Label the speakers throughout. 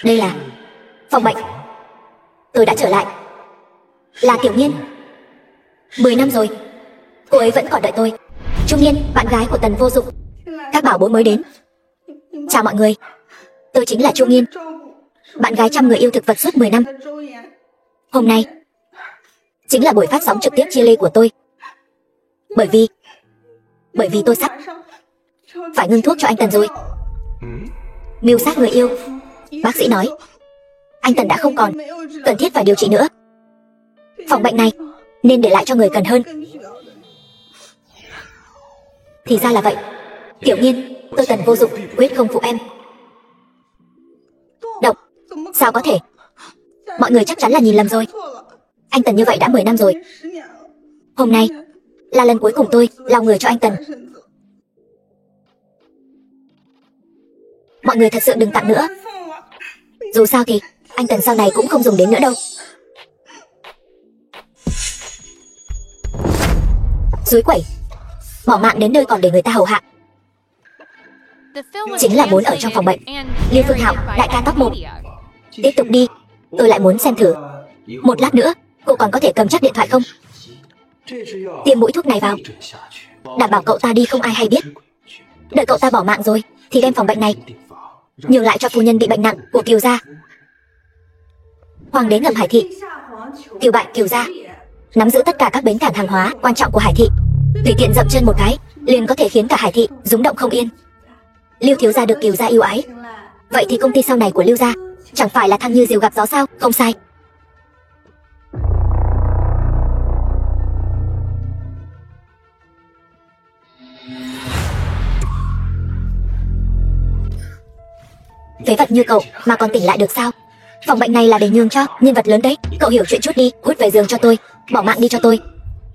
Speaker 1: Đây là phòng bệnh. Tôi đã trở lại. Là Tiểu Nhiên. 10 năm rồi, cô ấy vẫn còn đợi tôi. Trung Nhiên, bạn gái của Tần Vô Dụng. Các bảo bối mới đến. Chào mọi người, tôi chính là Trung Nhiên, bạn gái trăm người yêu thực vật suốt 10 năm. Hôm nay chính là buổi phát sóng trực tiếp chia ly của tôi. Bởi vì tôi sắp phải ngưng thuốc cho anh Tần rồi. Mưu sát người yêu. Bác sĩ nói anh Tần đã không còn cần thiết phải điều trị nữa. Phòng bệnh này nên để lại cho người cần hơn. Thì ra là vậy. Tiểu Nhiên, tôi Tần Vô Dụng quyết không phụ em. Độc? Sao có thể? Mọi người chắc chắn là nhìn lầm rồi. Anh Tần như vậy đã 10 năm rồi. Hôm nay là lần cuối cùng tôi lao người cho anh Tần. Mọi người thật sự đừng tặng nữa. Dù sao thì anh Tần sau này cũng không dùng đến nữa đâu. Dối quẩy, bỏ mạng đến nơi còn để người ta hầu hạ. Chính là muốn ở trong phòng bệnh. Liêu Phương Hạo, đại ca top 1. Tiếp tục đi, tôi lại muốn xem thử. Một lát nữa, cô còn có thể cầm chắc điện thoại không? Tiêm mũi thuốc này vào, đảm bảo cậu ta đi không ai hay biết. Đợi cậu ta bỏ mạng rồi thì đem phòng bệnh này nhường lại cho phu nhân bị bệnh nặng của Kiều gia. Hoàng đế ngầm Hải thị, Kiều bại Kiều gia, nắm giữ tất cả các bến cảng hàng hóa quan trọng của Hải thị. Tùy tiện dậm chân một cái liền có thể khiến cả Hải thị rúng động không yên. Lưu thiếu gia được Kiều gia yêu ái, vậy thì công ty sau này của Lưu gia chẳng phải là thăng như diều gặp gió sao? Không sai. Phế vật như cậu mà còn tỉnh lại được sao? Phòng bệnh này là để nhường cho nhân vật lớn đấy. Cậu hiểu chuyện chút đi, cút về giường cho tôi, bỏ mạng đi cho tôi.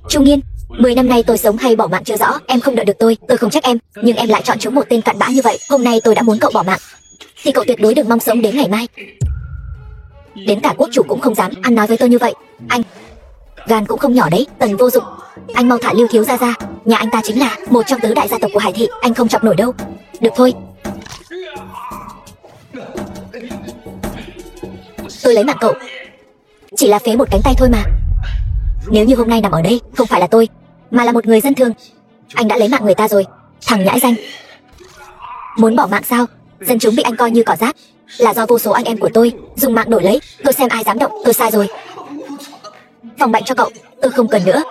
Speaker 1: Trung Nhiên, 10 năm nay tôi sống hay bỏ mạng chưa rõ, em không đợi được tôi không trách em, nhưng em lại chọn chúng một tên cặn bã như vậy. Hôm nay tôi đã muốn cậu bỏ mạng thì cậu tuyệt đối đừng mong sống đến ngày mai. Đến cả quốc chủ cũng không dám ăn nói với tôi như vậy. Anh gan cũng không nhỏ đấy. Tần Vô Dụng, anh mau thả Lưu thiếu gia ra. Nhà anh ta chính là một trong tứ đại gia tộc của Hải thị, anh không chọc nổi đâu. Được thôi, tôi lấy mạng cậu chỉ là phế một cánh tay thôi mà. Nếu như hôm nay nằm ở đây không phải là tôi mà là một người dân thường, anh đã lấy mạng người ta rồi. Thằng nhãi danh, muốn bỏ mạng sao? Dân chúng bị anh coi như cỏ rác là do vô số anh em của tôi dùng mạng đổi lấy. Tôi xem ai dám động, tôi sai rồi. Phòng bệnh cho cậu, tôi không cần nữa.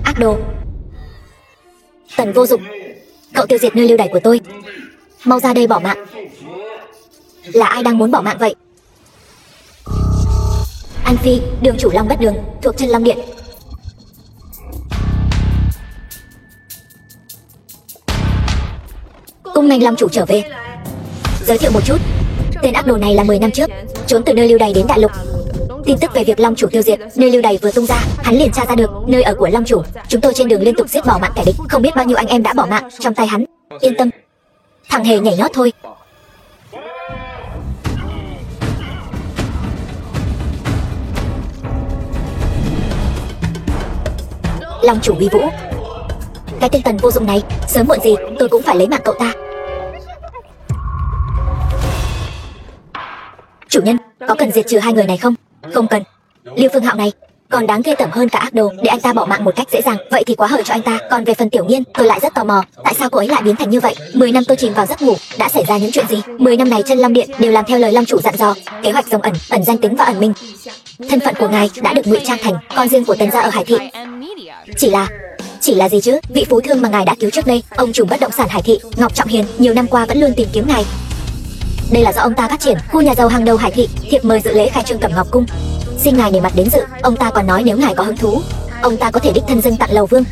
Speaker 1: Ác đồ. Tần Vô Dụng, cậu tiêu diệt nơi lưu đày của tôi, mau ra đây bỏ mạng. Là ai đang muốn bỏ mạng vậy? An Phi, đường chủ Long Bất Đường, thuộc Chân Long Điện. Cung nghênh Long chủ trở về. Giới thiệu một chút, tên ác đồ này là 10 năm trước trốn từ nơi lưu đày đến đại lục. Tin tức về việc Long chủ tiêu diệt nơi lưu đày vừa tung ra, hắn liền tra ra được nơi ở của Long chủ. Chúng tôi trên đường liên tục giết bỏ mạng kẻ địch, không biết bao nhiêu anh em đã bỏ mạng trong tay hắn. Yên tâm, thằng hề nhảy nhót thôi. Long chủ uy vũ, cái tên Tần Vô Dụng này, sớm muộn gì tôi cũng phải lấy mạng cậu ta. Chủ nhân, có cần diệt trừ hai người này không? Không cần. Lưu Phương Hạo này còn đáng ghê tởm hơn cả ác đồ, để anh ta bỏ mạng một cách dễ dàng, vậy thì quá hời cho anh ta. Còn về phần Tiểu Nhiên, tôi lại rất tò mò, tại sao cô ấy lại biến thành như vậy? 10 năm tôi chìm vào giấc ngủ, đã xảy ra những chuyện gì? 10 năm này Chân Long Điện đều làm theo lời Long chủ dặn dò, kế hoạch rồng ẩn, ẩn danh tính và ẩn minh. Thân phận của ngài đã được ngụy trang thành con riêng của Tần gia ở Hải thị. Chỉ là gì chứ? Vị phú thương mà ngài đã cứu trước đây, ông chủ bất động sản Hải thị Ngọc Trọng Hiền, nhiều năm qua vẫn luôn tìm kiếm ngài. Đây là do ông ta phát triển khu nhà giàu hàng đầu Hải thị, thiệp mời dự lễ khai trương Cẩm Ngọc cung, xin ngài nể mặt đến dự. Ông ta còn nói nếu ngài có hứng thú, ông ta có thể đích thân dâng tặng Lầu Vương.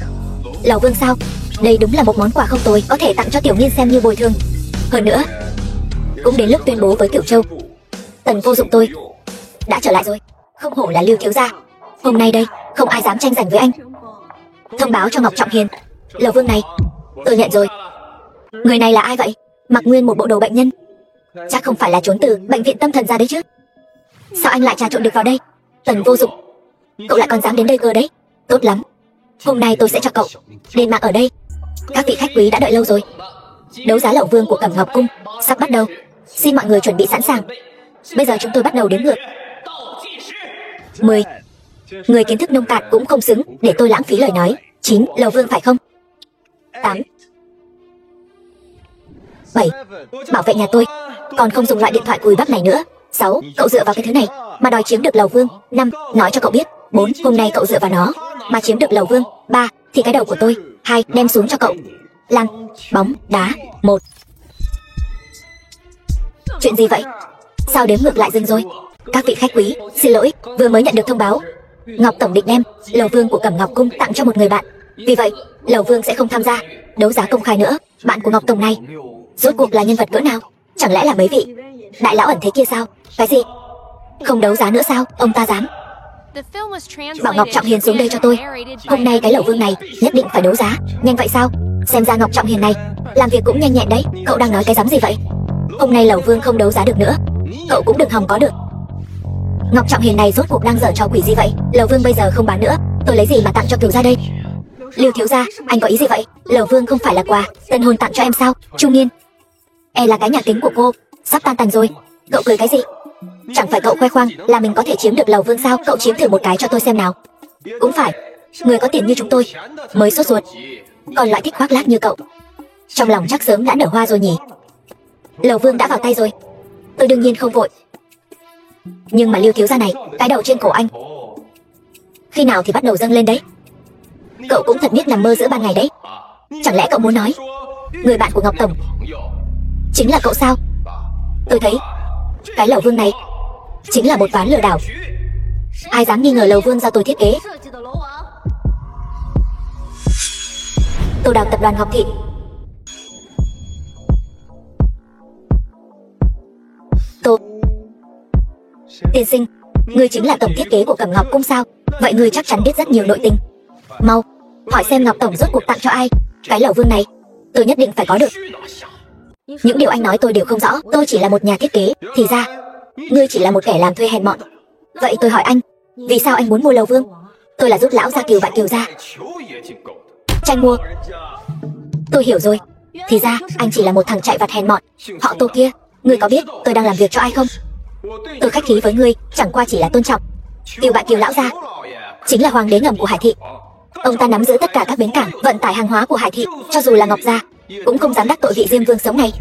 Speaker 1: Lầu Vương sao? Đây đúng là một món quà không tồi, có thể tặng cho Tiểu Nhiên xem như bồi thường. Hơn nữa, cũng đến lúc tuyên bố với Cửu Châu, Tần Vô Dụng tôi đã trở lại rồi. Không hổ là Lưu thiếu gia, hôm nay đây không ai dám tranh giành với anh. Thông báo cho Ngọc Trọng Hiền, Lầu Vương này tôi nhận rồi. Người này là ai vậy? Mặc nguyên một bộ đồ bệnh nhân, chắc không phải là trốn từ bệnh viện tâm thần ra đấy chứ? Sao anh lại trà trộn được vào đây? Tần Vô Dụng, cậu lại còn dám đến đây cơ đấy. Tốt lắm, hôm nay tôi sẽ cho cậu đền mạng ở đây. Các vị khách quý đã đợi lâu rồi. Đấu giá Lậu Vương của Cẩm Ngọc Cung sắp bắt đầu. Xin mọi người chuẩn bị sẵn sàng. Bây giờ chúng tôi bắt đầu đếm ngược. 10. Người kiến thức nông cạn cũng không xứng để tôi lãng phí lời nói. 9. Lậu Vương phải không? 8. 7. Bảo vệ nhà tôi còn không dùng loại điện thoại cùi bắp này nữa. 6. Cậu dựa vào cái thứ này mà đòi chiếm được Lậu Vương. 5. Nói cho cậu biết. 4. Hôm nay cậu dựa vào nó mà chiếm được Lậu Vương. 3. Thì cái đầu của tôi. 2. Đem xuống cho cậu. Lăn, bóng, đá. 1. Chuyện gì vậy? Sao đếm ngược lại dừng rồi? Các vị khách quý, xin lỗi, vừa mới nhận được thông báo. Ngọc Tổng định đem Lậu Vương của Cẩm Ngọc Cung tặng cho một người bạn. Vì vậy, Lậu Vương sẽ không tham gia đấu giá công khai nữa. Bạn của Ngọc Tổng này rốt cuộc là nhân vật cỡ nào? Chẳng lẽ là mấy vị đại lão ẩn thế kia sao? Cái gì? Không đấu giá nữa sao? Ông ta dám? Bảo Ngọc Trọng Hiền xuống đây cho tôi. Hôm nay cái Lậu Vương này nhất định phải đấu giá. Nhanh vậy sao? Xem ra Ngọc Trọng Hiền này làm việc cũng nhanh nhẹn đấy. Cậu đang nói cái dám gì vậy? Hôm nay Lậu Vương không đấu giá được nữa, cậu cũng đừng hòng có được. Ngọc Trọng Hiền này rốt cuộc đang dở trò quỷ gì vậy? Lậu Vương bây giờ không bán nữa, tôi lấy gì mà tặng cho Kiều gia đây? Lưu thiếu gia, anh có ý gì vậy? Lậu Vương không phải là quà tân hôn tặng cho em sao? Trung Nghiên, là cái nhà kính của cô sắp tan tành rồi. Cậu cười cái gì? Chẳng phải cậu khoe khoang là mình có thể chiếm được Lậu Vương sao? Cậu chiếm thử một cái cho tôi xem nào. Cũng phải, người có tiền như chúng tôi mới sốt ruột, còn loại thích khoác lác như cậu trong lòng chắc sớm đã nở hoa rồi nhỉ. Lậu Vương đã vào tay rồi, tôi đương nhiên không vội. Nhưng mà Lưu thiếu gia này, cái đầu trên cổ anh khi nào thì bắt đầu dâng lên đấy? Cậu cũng thật biết nằm mơ giữa ban ngày đấy. Chẳng lẽ cậu muốn nói người bạn của Ngọc Tổng chính là cậu sao? Tôi thấy cái Lậu Vương này chính là một ván lừa đảo. Ai dám nghi ngờ Lậu Vương do tôi thiết kế? Tô Đào tập đoàn Ngọc Thị. Tô tiên sinh, ngươi chính là tổng thiết kế của Cẩm Ngọc Cung sao? Vậy ngươi chắc chắn biết rất nhiều nội tình. Mau hỏi xem Ngọc Tổng rốt cuộc tặng cho ai cái Lậu Vương này, tôi nhất định phải có được. Những điều anh nói tôi đều không rõ, tôi chỉ là một nhà thiết kế. Thì ra ngươi chỉ là một kẻ làm thuê hèn mọn. Vậy tôi hỏi anh, vì sao anh muốn mua Lậu Vương? Tôi là giúp lão gia Kiều bại Kiều gia tranh mua. Tôi hiểu rồi, thì ra anh chỉ là một thằng chạy vặt hèn mọn. Họ Tô kia, ngươi có biết tôi đang làm việc cho ai không? Tôi khách khí với ngươi chẳng qua chỉ là tôn trọng. Kiều bại Kiều lão gia chính là hoàng đế ngầm của Hải Thị. Ông ta nắm giữ tất cả các bến cảng vận tải hàng hóa của Hải Thị. Cho dù là Ngọc gia cũng không dám đắc tội vị Diêm Vương sống này.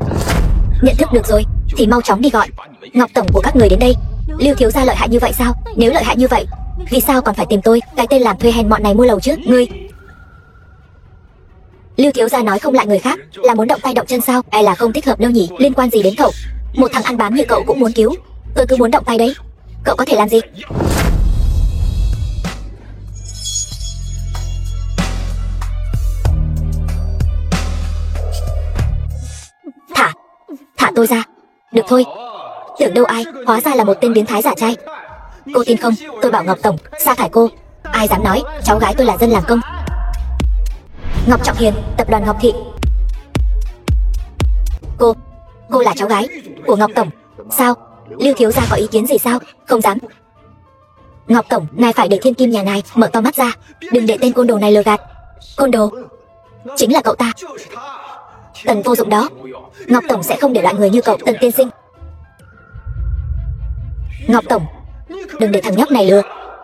Speaker 1: Nhận thức được rồi thì mau chóng đi gọi Ngọc Tổng của các người đến đây. Lưu thiếu gia lợi hại như vậy sao? Nếu lợi hại như vậy, vì sao còn phải tìm tôi, cái tên làm thuê hèn mọn này mua lầu chứ? Ngươi Lưu thiếu gia nói không lại người khác là muốn động tay động chân sao? Hay là không thích hợp đâu nhỉ? Liên quan gì đến cậu? Một thằng ăn bám như cậu cũng muốn cứu, tôi cứ muốn động tay đấy. Cậu có thể làm gì? Thả tôi ra. Được thôi. Tưởng đâu ai, hóa ra là một tên biến thái giả trai. Cô tin không? Tôi bảo Ngọc Tổng sa thải cô. Ai dám nói cháu gái tôi là dân làm công? Ngọc Trọng Hiền, tập đoàn Ngọc Thị. Cô là cháu gái của Ngọc Tổng sao? Lưu thiếu gia có ý kiến gì sao? Không dám. Ngọc Tổng, ngài phải để thiên kim nhà ngài mở to mắt ra, đừng để tên côn đồ này lừa gạt. Côn đồ? Chính là cậu ta, Tần vô dụng đó. Ngọc Tổng sẽ không để loại người như cậu, Tần tiên sinh. Ngọc Tổng, đừng để thằng nhóc này lừa.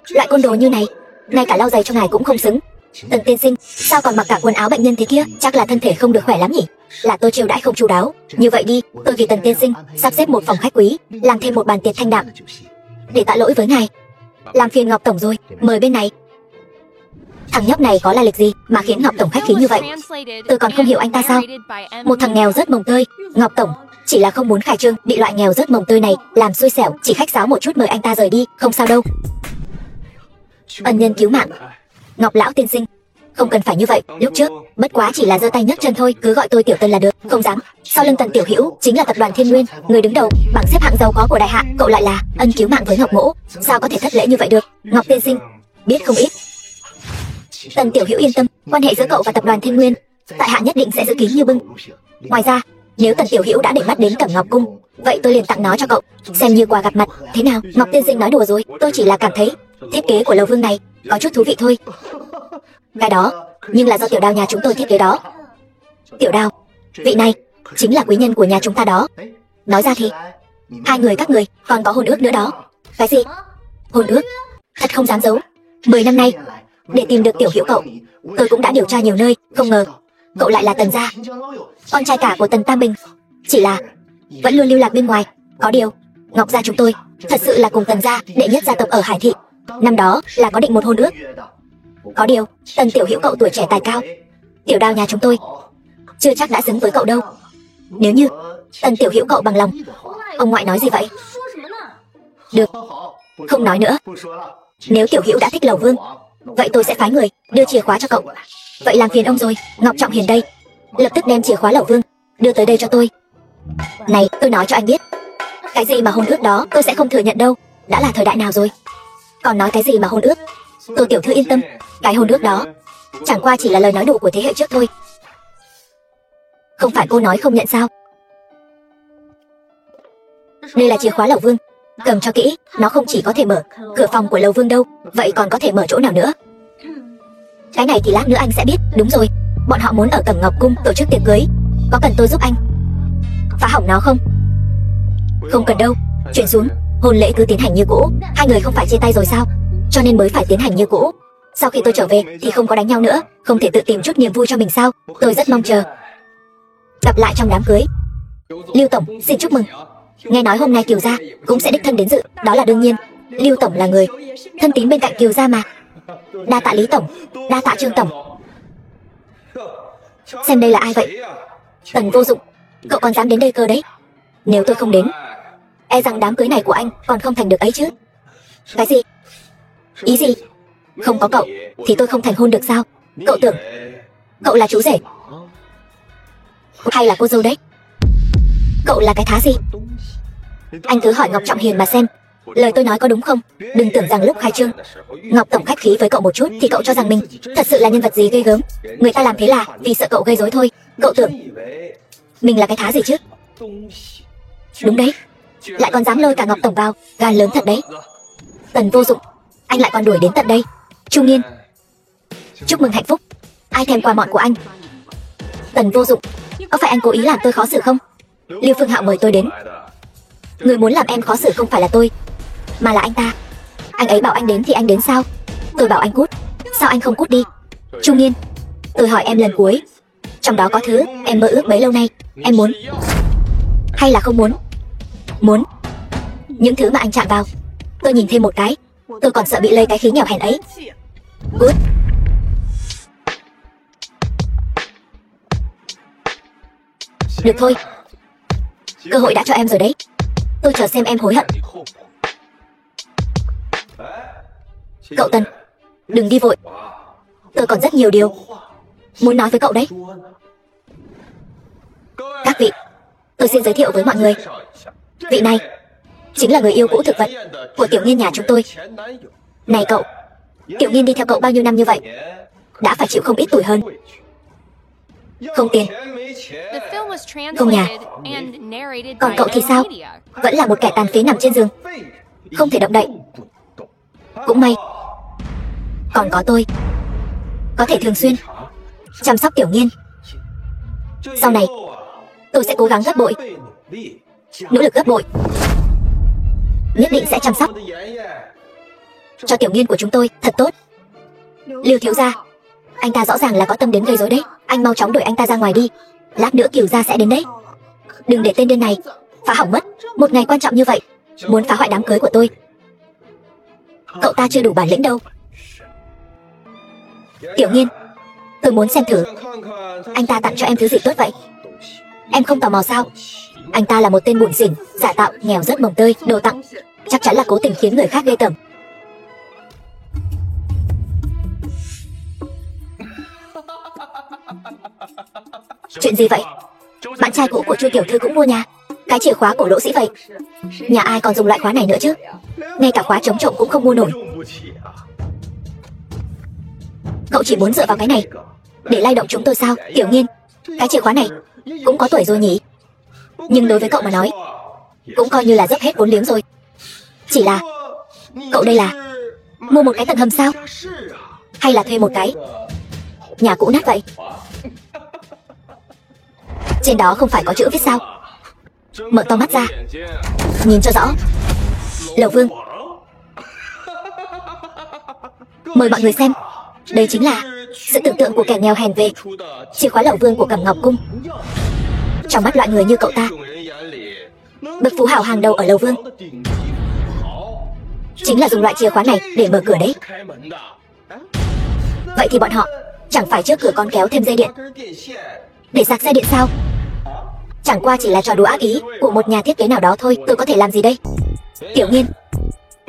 Speaker 1: Loại côn đồ như này, ngay cả lau giày cho ngài cũng không xứng. Tần tiên sinh, sao còn mặc cả quần áo bệnh nhân thế kia? Chắc là thân thể không được khỏe lắm nhỉ? Là tôi chiêu đãi không chu đáo. Như vậy đi, tôi vì Tần tiên sinh sắp xếp một phòng khách quý, làm thêm một bàn tiệc thanh đạm để tạ lỗi với ngài. Làm phiền Ngọc Tổng rồi, mời bên này. Thằng nhóc này có lai lịch gì mà khiến Ngọc Tổng khách khí như vậy? Tôi còn không hiểu anh ta sao? Một thằng nghèo rớt mồng tơi. Ngọc Tổng chỉ là không muốn khai trương bị loại nghèo rớt mồng tơi này làm xui xẻo, chỉ khách sáo một chút mời anh ta rời đi, không sao đâu. Ân nhân cứu mạng. Ngọc lão tiên sinh, không cần phải như vậy. Lúc trước bất quá chỉ là giơ tay nhấc chân thôi, cứ gọi tôi Tiểu Tần là được. Không dám. Sau lưng Tần Tiểu Hữu chính là tập đoàn Thiên Nguyên, người đứng đầu bảng xếp hạng giàu có của đại hạ. Cậu lại là ân cứu mạng với Ngọc Mỗ, sao có thể thất lễ như vậy được? Ngọc tiên sinh biết không ít. Tần Tiểu Hữu yên tâm, quan hệ giữa cậu và tập đoàn Thiên Nguyên tại hạ nhất định sẽ giữ kín như bưng. Ngoài ra, nếu Tần Tiểu Hữu đã để mắt đến Cẩm Ngọc Cung, vậy tôi liền tặng nó cho cậu, xem như quà gặp mặt. Thế nào? Ngọc tiên sinh nói đùa rồi, tôi chỉ là cảm thấy thiết kế của Lầu Vương này có chút thú vị thôi. Cái đó nhưng là do Tiểu Đào nhà chúng tôi thiết kế đó. Tiểu Đao, vị này chính là quý nhân của nhà chúng ta đó. Nói ra thì hai người các người còn có hôn ước nữa đó. Cái gì? Hôn ước? Thật không dám giấu. 10 năm nay, để tìm được Tiểu Hữu cậu, tôi cũng đã điều tra nhiều nơi, không ngờ cậu lại là Tần gia, con trai cả của Tần Tam Bình. Chỉ là vẫn luôn lưu lạc bên ngoài. Có điều Ngọc gia chúng tôi thật sự là cùng Tần gia đệ nhất gia tộc ở Hải thị. Năm đó là có định một hôn ước. Có điều Tần Tiểu Hữu cậu tuổi trẻ tài cao, Tiểu Đao nhà chúng tôi chưa chắc đã xứng với cậu đâu. Nếu như Tần Tiểu Hữu cậu bằng lòng. Ông ngoại nói gì vậy? Được, không nói nữa. Nếu Tiểu Hữu đã thích Lầu Vương, vậy tôi sẽ phái người đưa chìa khóa cho cậu. Vậy làm phiền ông rồi. Ngọc Trọng Hiền đây, lập tức đem chìa khóa Lầu Vương đưa tới đây cho tôi. Này, tôi nói cho anh biết, cái gì mà hôn ước đó tôi sẽ không thừa nhận đâu. Đã là thời đại nào rồi, còn nói cái gì mà hôn ước? Tô tiểu thư yên tâm, cái hôn ước đó chẳng qua chỉ là lời nói đủ của thế hệ trước thôi. Không phải cô nói không nhận sao? Đây là chìa khóa Lầu Vương, cầm cho kỹ. Nó không chỉ có thể mở cửa phòng của Lầu Vương đâu, vậy còn có thể mở chỗ nào nữa? Cái này thì lát nữa anh sẽ biết. Đúng rồi, bọn họ muốn ở Cẩm Ngọc Cung tổ chức tiệc cưới. Có cần tôi giúp anh phá hỏng nó không? Không cần đâu, chuyển xuống. Hôn lễ cứ tiến hành như cũ. Hai người không phải chia tay rồi sao? Cho nên mới phải tiến hành như cũ. Sau khi tôi trở về thì không có đánh nhau nữa. Không thể tự tìm chút niềm vui cho mình sao? Tôi rất mong chờ gặp lại trong đám cưới. Lưu tổng, xin chúc mừng. Nghe nói hôm nay Kiều gia cũng sẽ đích thân đến dự. Đó là đương nhiên, Lưu tổng là người thân tín bên cạnh Kiều gia mà. Đa tạ Lý tổng, đa tạ Trương tổng. Xem đây là ai vậy? Tần Vô Dụng, cậu còn dám đến đây cơ đấy. Nếu tôi không đến, e rằng đám cưới này của anh còn không thành được ấy chứ. Cái gì? Ý gì? Không có cậu thì tôi không thành hôn được sao? Cậu tưởng cậu là chú rể hay là cô dâu đấy? Cậu là cái thá gì? Anh cứ hỏi Ngọc Trọng Hiền mà xem, lời tôi nói có đúng không? Đừng tưởng rằng lúc khai trương Ngọc tổng khách khí với cậu một chút thì cậu cho rằng mình thật sự là nhân vật gì ghê gớm. Người ta làm thế là vì sợ cậu gây rối thôi. Cậu tưởng mình là cái thá gì chứ? Đúng đấy, lại còn dám lôi cả Ngọc tổng vào, gan lớn thật đấy. Tần Vô Dụng, anh lại còn đuổi đến tận đây. Trung Niên, chúc mừng hạnh phúc. Ai thèm quà mọn của anh? Tần Vô Dụng, có phải anh cố ý làm tôi khó xử không? Lưu Phương Hạo mời tôi đến. Người muốn làm em khó xử không phải là tôi, mà là anh ta. Anh ấy bảo anh đến thì anh đến sao? Tôi bảo anh cút, sao anh không cút đi? Trung Niên, tôi hỏi em lần cuối, trong đó có thứ em mơ ước bấy lâu nay, em muốn hay là không muốn? Muốn. Những thứ mà anh chạm vào, tôi nhìn thêm một cái, tôi còn sợ bị lây cái khí nghèo hèn ấy. Cút. Được thôi, cơ hội đã cho em rồi đấy. Tôi chờ xem em hối hận. Cậu Tần, đừng đi vội. Tôi còn rất nhiều điều muốn nói với cậu đấy. Các vị, tôi xin giới thiệu với mọi người. Vị này chính là người yêu cũ thực vật của Tiểu Nghiên nhà chúng tôi. Này cậu, Tiểu Nghiên đi theo cậu bao nhiêu năm như vậy, đã phải chịu không ít tủi hơn. Không tiền, không nhà. Còn cậu thì sao? Vẫn là một kẻ tàn phế nằm trên giường, không thể động đậy. Cũng may còn có tôi, có thể thường xuyên chăm sóc Tiểu Nghiên. Sau này tôi sẽ cố gắng gấp bội, nỗ lực gấp bội, nhất định sẽ chăm sóc cho Tiểu Nghiên của chúng tôi thật tốt. Lưu thiếu gia, anh ta rõ ràng là có tâm đến gây rối đấy. Anh mau chóng đuổi anh ta ra ngoài đi, lát nữa Kiều gia sẽ đến đấy. Đừng để tên điên này phá hỏng mất một ngày quan trọng như vậy, muốn phá hoại đám cưới của tôi. Cậu ta chưa đủ bản lĩnh đâu. Tiểu Nghiên, tôi muốn xem thử anh ta tặng cho em thứ gì tốt vậy. Em không tò mò sao? Anh ta là một tên bủn xỉn, giả tạo, nghèo rất mồng tơi. Đồ tặng chắc chắn là cố tình khiến người khác ghê tởm. Chuyện gì vậy? Bạn trai cũ của Chu tiểu thư cũng mua nhà. Cái chìa khóa cổ lỗ sĩ vậy. Nhà ai còn dùng loại khóa này nữa chứ? Ngay cả khóa chống trộm cũng không mua nổi. Cậu chỉ muốn dựa vào cái này để lay động chúng tôi sao? Tiểu Nghiên, cái chìa khóa này cũng có tuổi rồi nhỉ? Nhưng đối với cậu mà nói, cũng coi như là dốc hết vốn liếng rồi. Chỉ là cậu đây là mua một cái tầng hầm sao? Hay là thuê một cái nhà cũ nát vậy? Trên đó không phải có chữ viết sao? Mở to mắt ra, nhìn cho rõ. Lầu Vương. Mời mọi người xem. Đây chính là sự tưởng tượng của kẻ nghèo hèn về chìa khóa Lầu Vương của Cẩm Ngọc Cung. Trong mắt loại người như cậu ta, bậc phú hào hàng đầu ở Lầu Vương chính là dùng loại chìa khóa này để mở cửa đấy. Vậy thì bọn họ chẳng phải trước cửa còn kéo thêm dây điện để sạc xe điện sao? Chẳng qua chỉ là trò đùa ác ý của một nhà thiết kế nào đó thôi. Tôi có thể làm gì đây? Tiểu Nghiên,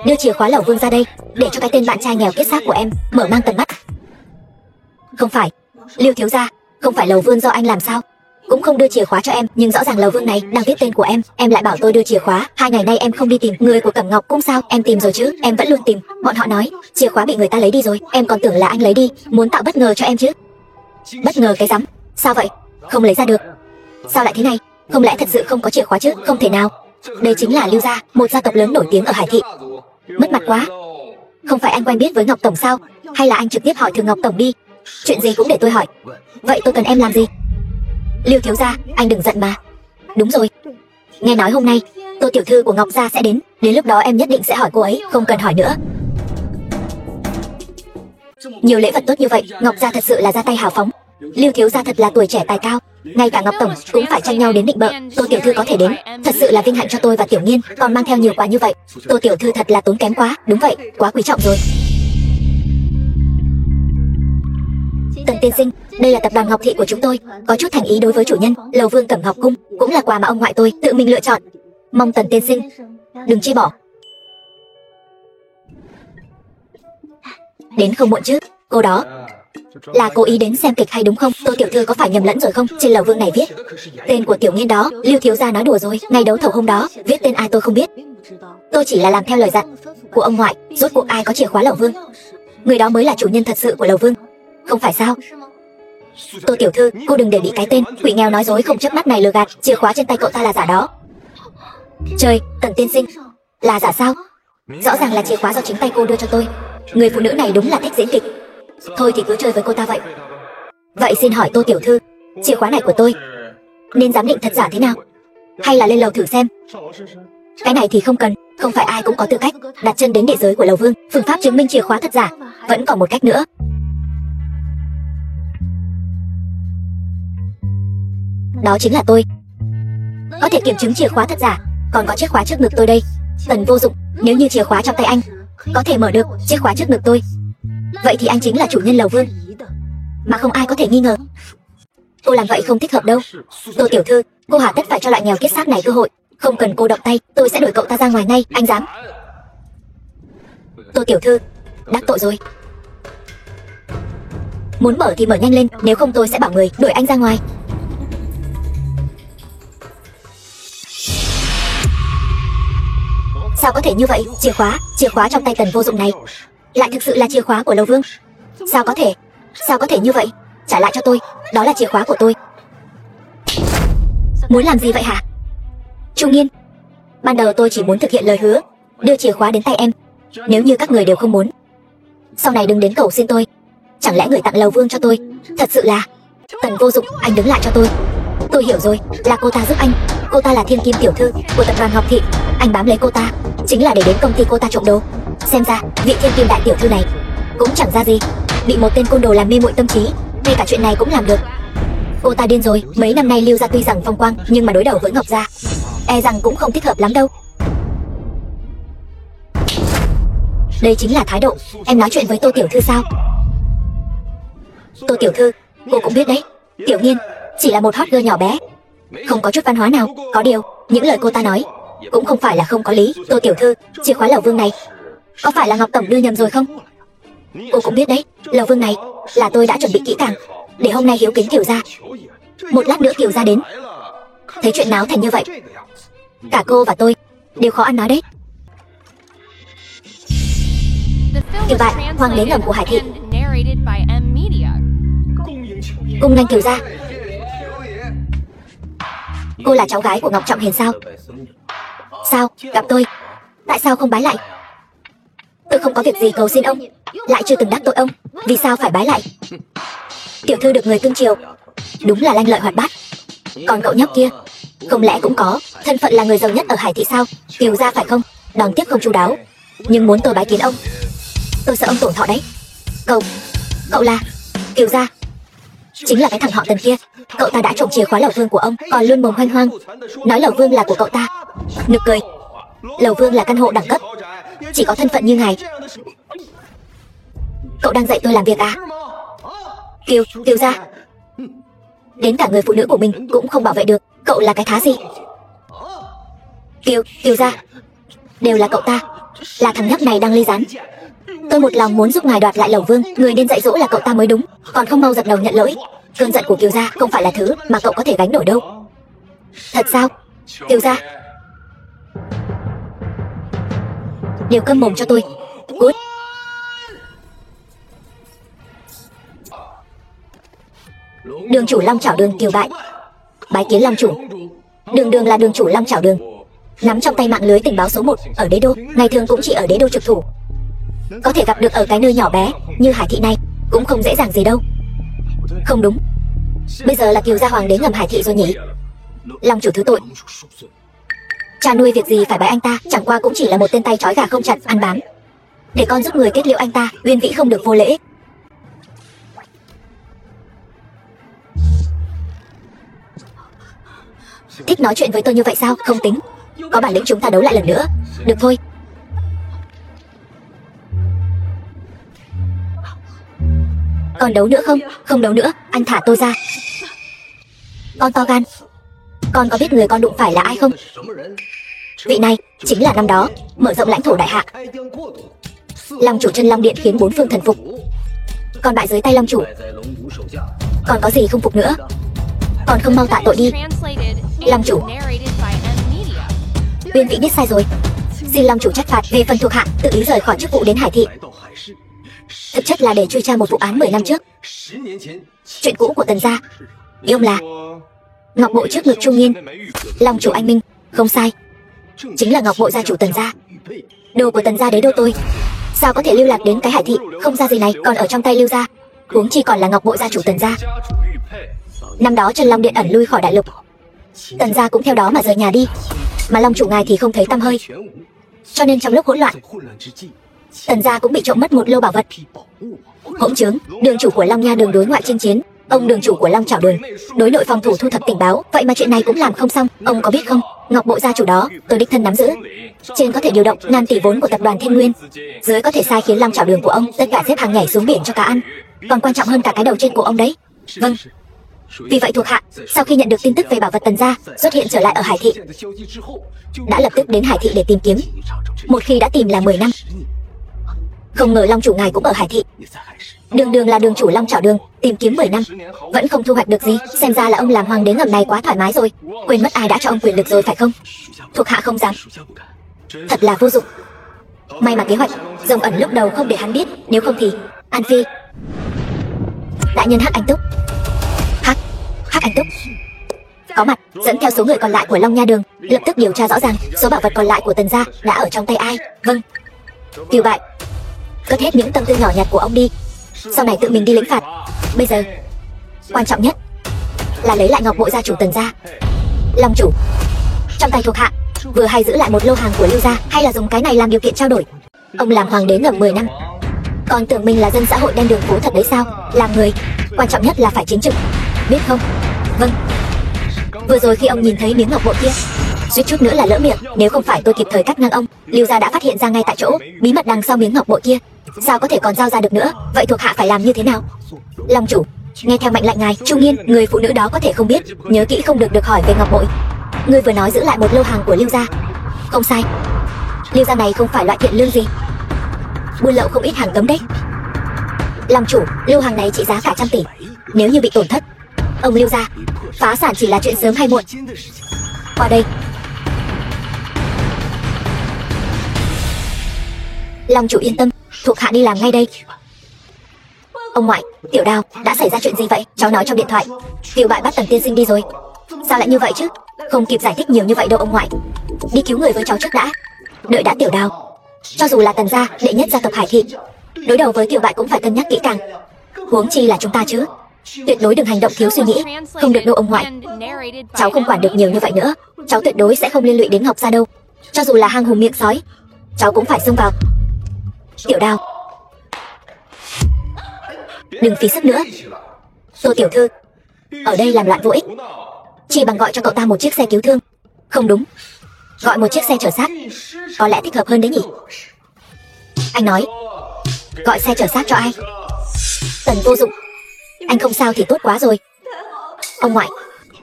Speaker 1: đưa chìa khóa Lầu Vương ra đây, để cho cái tên bạn trai nghèo kết xác của em mở mang tầm mắt. Không phải, Lưu thiếu gia, không phải Lầu Vương do anh làm sao? Cũng không đưa chìa khóa cho em, nhưng rõ ràng Lầu Vương này đang viết tên của em lại bảo tôi đưa chìa khóa. 2 ngày nay em không đi tìm người của Cẩm Ngọc Cung sao? Em tìm rồi chứ, em vẫn luôn tìm. Bọn họ nói chìa khóa bị người ta lấy đi rồi, em còn tưởng là anh lấy đi, muốn tạo bất ngờ cho em chứ. Bất ngờ cái rắm? Sao vậy? Không lấy ra được? Sao lại thế này? Không lẽ thật sự không có chìa khóa chứ? Không thể nào. Đây chính là Lưu gia, một gia tộc lớn nổi tiếng ở Hải Thị. Mất mặt quá. Không phải anh quen biết với Ngọc Tổng sao? Hay là anh trực tiếp hỏi Thường Ngọc Tổng đi. Chuyện gì cũng để tôi hỏi. Vậy tôi cần em làm gì? Lưu thiếu gia, anh đừng giận mà. Đúng rồi, nghe nói hôm nay Tô tiểu thư của Ngọc gia sẽ đến lúc đó em nhất định sẽ hỏi cô ấy, không cần hỏi nữa. Nhiều lễ vật tốt như vậy, Ngọc gia thật sự là ra tay hào phóng. Lưu thiếu gia thật là tuổi trẻ tài cao, ngay cả Ngọc Tổng cũng phải tranh nhau đến định bợ. Tô tiểu thư có thể đến, thật sự là vinh hạnh cho tôi và Tiểu Nghiên, còn mang theo nhiều quà như vậy. Tô tiểu thư thật là tốn kém quá. Đúng vậy, quá quý trọng rồi. Tần tiên sinh, đây là tập đoàn Ngọc Thị của chúng tôi, có chút thành ý đối với chủ nhân Lầu Vương Cẩm Ngọc Cung, cũng là quà mà ông ngoại tôi tự mình lựa chọn. Mong Tần tiên sinh đừng chê bỏ. Đến không muộn chứ? Cô đó là cố ý đến xem kịch hay đúng không? Tô tiểu thư có phải nhầm lẫn rồi không? Trên Lầu Vương này viết tên của Tiểu Nghiên đó. Lưu thiếu gia nói đùa rồi. Ngày đấu thầu hôm đó viết tên ai tôi không biết, tôi chỉ là làm theo lời dặn của ông ngoại. Rốt cuộc ai có chìa khóa Lầu Vương? Người đó mới là chủ nhân thật sự của Lầu Vương, không phải sao? Tô tiểu thư, cô đừng để bị cái tên quỷ nghèo nói dối không chớp mắt này lừa gạt. Chìa khóa trên tay cậu ta là giả đó. Trời, Tần tiên sinh, là giả sao? Rõ ràng là chìa khóa do chính tay cô đưa cho tôi. Người phụ nữ này đúng là thích diễn kịch. Thôi thì cứ chơi với cô ta vậy. Vậy xin hỏi Tô tiểu thư, chìa khóa này của tôi nên giám định thật giả thế nào? Hay là lên lầu thử xem? Cái này thì không cần, không phải ai cũng có tư cách đặt chân đến địa giới của Lầu Vương. Phương pháp chứng minh chìa khóa thật giả vẫn còn một cách nữa. Đó chính là tôi có thể kiểm chứng chìa khóa thật giả. Còn có chiếc khóa trước ngực tôi đây. Tần vô dụng, nếu như chìa khóa trong tay anh có thể mở được chiếc khóa trước ngực tôi, vậy thì anh chính là chủ nhân Lầu Vương mà không ai có thể nghi ngờ. Cô làm vậy không thích hợp đâu. Tô tiểu thư, cô hà tất phải cho loại nghèo kiết xác này cơ hội. Không cần cô động tay, tôi sẽ đuổi cậu ta ra ngoài ngay. Anh dám? Tô tiểu thư, đắc tội rồi. Muốn mở thì mở nhanh lên, nếu không tôi sẽ bảo người đuổi anh ra ngoài. Sao có thể như vậy? Chìa khóa trong tay Tần vô dụng này lại thực sự là chìa khóa của Lầu Vương. Sao có thể như vậy? Trả lại cho tôi, đó là chìa khóa của tôi. Muốn làm gì vậy hả? Trung Nghiên, ban đầu tôi chỉ muốn thực hiện lời hứa đưa chìa khóa đến tay em. Nếu như các người đều không muốn, sau này đừng đến cầu xin tôi. Chẳng lẽ người tặng Lầu Vương cho tôi thật sự là... Tần vô dụng, anh đứng lại cho tôi. Tôi hiểu rồi, là cô ta giúp anh. Cô ta là Thiên Kim tiểu thư của tập đoàn Ngọc Thị. Anh bám lấy cô ta chính là để đến công ty cô ta trộm đồ. Xem ra vị Thiên Kim đại tiểu thư này cũng chẳng ra gì, bị một tên côn đồ làm mê muội tâm trí, ngay cả chuyện này cũng làm được. Cô ta điên rồi. Mấy năm nay Lưu gia tuy rằng phong quang, nhưng mà đối đầu với Ngọc gia e rằng cũng không thích hợp lắm đâu. Đây chính là thái độ em nói chuyện với Tô tiểu thư sao? Tô tiểu thư, cô cũng biết đấy, Tiểu Nghiên chỉ là một hot girl nhỏ bé, không có chút văn hóa nào. Có điều những lời cô ta nói cũng không phải là không có lý. Tô tiểu thư, chìa khóa Lầu Vương này có phải là Ngọc Tổng đưa nhầm rồi không? Cô cũng biết đấy, Lầu Vương này là tôi đã chuẩn bị kỹ càng để hôm nay hiếu kính Kiều gia. Một lát nữa Kiều gia đến, thấy chuyện náo thành như vậy, cả cô và tôi đều khó ăn nói đấy. Kiều bại, hoàng đế ngầm của Hải Thị, cung nghênh Kiều gia. Cô là cháu gái của Ngọc Trọng Hiền sao? Sao, gặp tôi, tại sao không bái lại? Tôi không có việc gì cầu xin ông, lại chưa từng đắc tội ông, vì sao phải bái lại? Tiểu thư được người cưng chiều, đúng là lanh lợi hoạt bát. Còn cậu nhóc kia, không lẽ cũng có thân phận là người giàu nhất ở Hải Thị sao? Kiều gia phải không? Đón tiếp không chu đáo. Nhưng muốn tôi bái kiến ông, tôi sợ ông tổn thọ đấy. Cậu là Kiều gia? Chính là cái thằng họ Tần kia. Cậu ta đã trộm chìa khóa lầu vương của ông, còn luôn mồm hoanh hoang nói lầu vương là của cậu ta. Nực cười. Lầu vương là căn hộ đẳng cấp, chỉ có thân phận như ngài. Cậu đang dạy tôi làm việc à? Kiều gia, đến cả người phụ nữ của mình cũng không bảo vệ được. Cậu là cái thá gì? Kiều gia, đều là cậu ta. Là thằng nhóc này đang ly gián. Tôi một lòng muốn giúp ngài đoạt lại lầu vương. Người nên dạy dỗ là cậu ta mới đúng, còn không mau dập đầu nhận lỗi. Cơn giận của Kiều gia không phải là thứ mà cậu có thể gánh nổi đâu. Thật sao? Kiều gia, đều câm mồm cho tôi. Cút. Đường chủ Long Chảo Đường Kiều bại. Bái kiến Long chủ. Đường là đường chủ Long Chảo Đường, nắm trong tay mạng lưới tình báo số 1 ở đế đô. Ngày thường cũng chỉ ở đế đô trực thủ, có thể gặp được ở cái nơi nhỏ bé như Hải Thị này cũng không dễ dàng gì đâu. Không đúng, bây giờ là Kiều gia hoàng đế ngầm Hải Thị rồi nhỉ? Long chủ thứ tội. Cha nuôi việc gì phải bái anh ta, chẳng qua cũng chỉ là một tên tay trói gà không chặt ăn bám. Để con giúp người kết liễu anh ta, Uyên Vĩ không được vô lễ. Thích nói chuyện với tôi như vậy sao? Không tính. Có bản lĩnh chúng ta đấu lại lần nữa. Được thôi. Còn đấu nữa không? Không đấu nữa, anh thả tôi ra. Con to gan. Con có biết người con đụng phải là ai không? Vị này chính là năm đó mở rộng lãnh thổ đại hạ, Long chủ chân Long Điện khiến 4 phương thần phục, còn bại dưới tay Long chủ. Còn có gì không phục nữa? Còn không mau tạ tội đi. Long chủ. Uyên Vĩ biết sai rồi, xin Long chủ trách phạt. Về phần thuộc hạ tự ý rời khỏi chức vụ đến Hải Thị, thực chất là để truy tra một vụ án 10 năm trước, chuyện cũ của Tần gia. Ý ông là ngọc bội trước ngực trung niên. Long chủ anh minh. Không sai, chính là ngọc bội gia chủ Tần gia. Đồ của Tần gia đế đô tôi sao có thể lưu lạc đến cái Hải Thị không ra gì này còn ở trong tay Lưu gia, huống chi còn là ngọc bội gia chủ Tần gia. Năm đó chân Long Điện ẩn lui khỏi đại lục, Tần gia cũng theo đó mà rời nhà đi, mà Long chủ ngài thì không thấy tăm hơi. Cho nên trong lúc hỗn loạn, Tần gia cũng bị trộm mất một lô bảo vật. Hỗn trướng, đường chủ của Long Nha Đường đối ngoại chinh chiến, ông đường chủ của Long Chảo Đường đối nội phòng thủ thu thập tình báo, vậy mà chuyện này cũng làm không xong. Ông có biết không, ngọc bội gia chủ đó tôi đích thân nắm giữ. Trên có thể điều động ngàn tỷ vốn của tập đoàn Thiên Nguyên, dưới có thể sai khiến Long Chảo Đường của ông tất cả xếp hàng nhảy xuống biển cho cá ăn. Còn quan trọng hơn cả cái đầu trên của ông đấy. Vâng. Vì vậy thuộc hạ sau khi nhận được tin tức về bảo vật Tần gia xuất hiện trở lại ở Hải Thị, đã lập tức đến Hải Thị để tìm kiếm. Một khi đã tìm là 10 năm. Không ngờ Long chủ ngài cũng ở Hải Thị. Đường là đường chủ Long Chảo Đường, tìm kiếm 10 năm vẫn không thu hoạch được gì. Xem ra là ông làm hoàng đế ngầm này quá thoải mái rồi, quên mất ai đã cho ông quyền lực rồi phải không? Thuộc hạ không dám. Thật là vô dụng. May mà kế hoạch rồng ẩn lúc đầu không để hắn biết, nếu không thì An Phi. Đại nhân Hắc Anh Túc. Hắc Anh Túc có mặt, dẫn theo số người còn lại của Long Nha Đường lập tức điều tra rõ ràng số bảo vật còn lại của Tần gia đã ở trong tay ai. Vâng. Kiều bại, cất hết những tâm tư nhỏ nhặt của ông đi, sau này tự mình đi lĩnh phạt. Bây giờ quan trọng nhất là lấy lại ngọc bội gia chủ Tần gia. Long chủ, trong tay thuộc hạ vừa hay giữ lại một lô hàng của Lưu gia, hay là dùng cái này làm điều kiện trao đổi? Ông làm hoàng đế ngầm 10 năm, còn tưởng mình là dân xã hội đen đường phố thật đấy sao? Làm người quan trọng nhất là phải chính trực, biết không? Vâng. Vừa rồi khi ông nhìn thấy miếng ngọc bội kia, suýt chút nữa là lỡ miệng. Nếu không phải tôi kịp thời cắt ngang ông, Lưu gia đã phát hiện ra ngay tại chỗ bí mật đằng sau miếng ngọc bội kia, sao có thể còn giao ra được nữa? Vậy thuộc hạ phải làm như thế nào? Long chủ, nghe theo mệnh lệnh ngài. Trung niên, người phụ nữ đó có thể không biết, nhớ kỹ không được hỏi về ngọc bội. Ngươi vừa nói giữ lại một lô hàng của Lưu gia. Không sai, Lưu gia này không phải loại thiện lương gì, buôn lậu không ít hàng cấm đấy. Long chủ, lô hàng này trị giá cả trăm tỷ, nếu như bị tổn thất, ông Lưu gia phá sản chỉ là chuyện sớm hay muộn. Qua đây. Long chủ yên tâm, thuộc hạ đi làm ngay đây. Ông ngoại, Tiểu Đào, đã xảy ra chuyện gì vậy? Cháu nói trong điện thoại Kiều bại bắt Tần tiên sinh đi rồi. Sao lại như vậy chứ? Không kịp giải thích nhiều như vậy đâu ông ngoại. Đi cứu người với cháu trước đã. Đợi đã Tiểu Đào, cho dù là Tần gia đệ nhất gia tộc Hải Thị, đối đầu với Kiều bại cũng phải cân nhắc kỹ càng, huống chi là chúng ta chứ. Tuyệt đối đừng hành động thiếu suy nghĩ, không được đâu ông ngoại. Cháu không quản được nhiều như vậy nữa. Cháu tuyệt đối sẽ không liên lụy đến Ngọc Gia đâu. Cho dù là hang hùm miệng sói, cháu cũng phải xông vào. Tiểu Đào, đừng phí sức nữa. Tô tiểu thư, ở đây làm loạn vô ích, chỉ bằng gọi cho cậu ta một chiếc xe cứu thương. Không đúng, gọi một chiếc xe chở xác có lẽ thích hợp hơn đấy nhỉ. Anh nói gọi xe chở xác cho ai? Tần Vô Dụng. Anh không sao thì tốt quá rồi. Ông ngoại,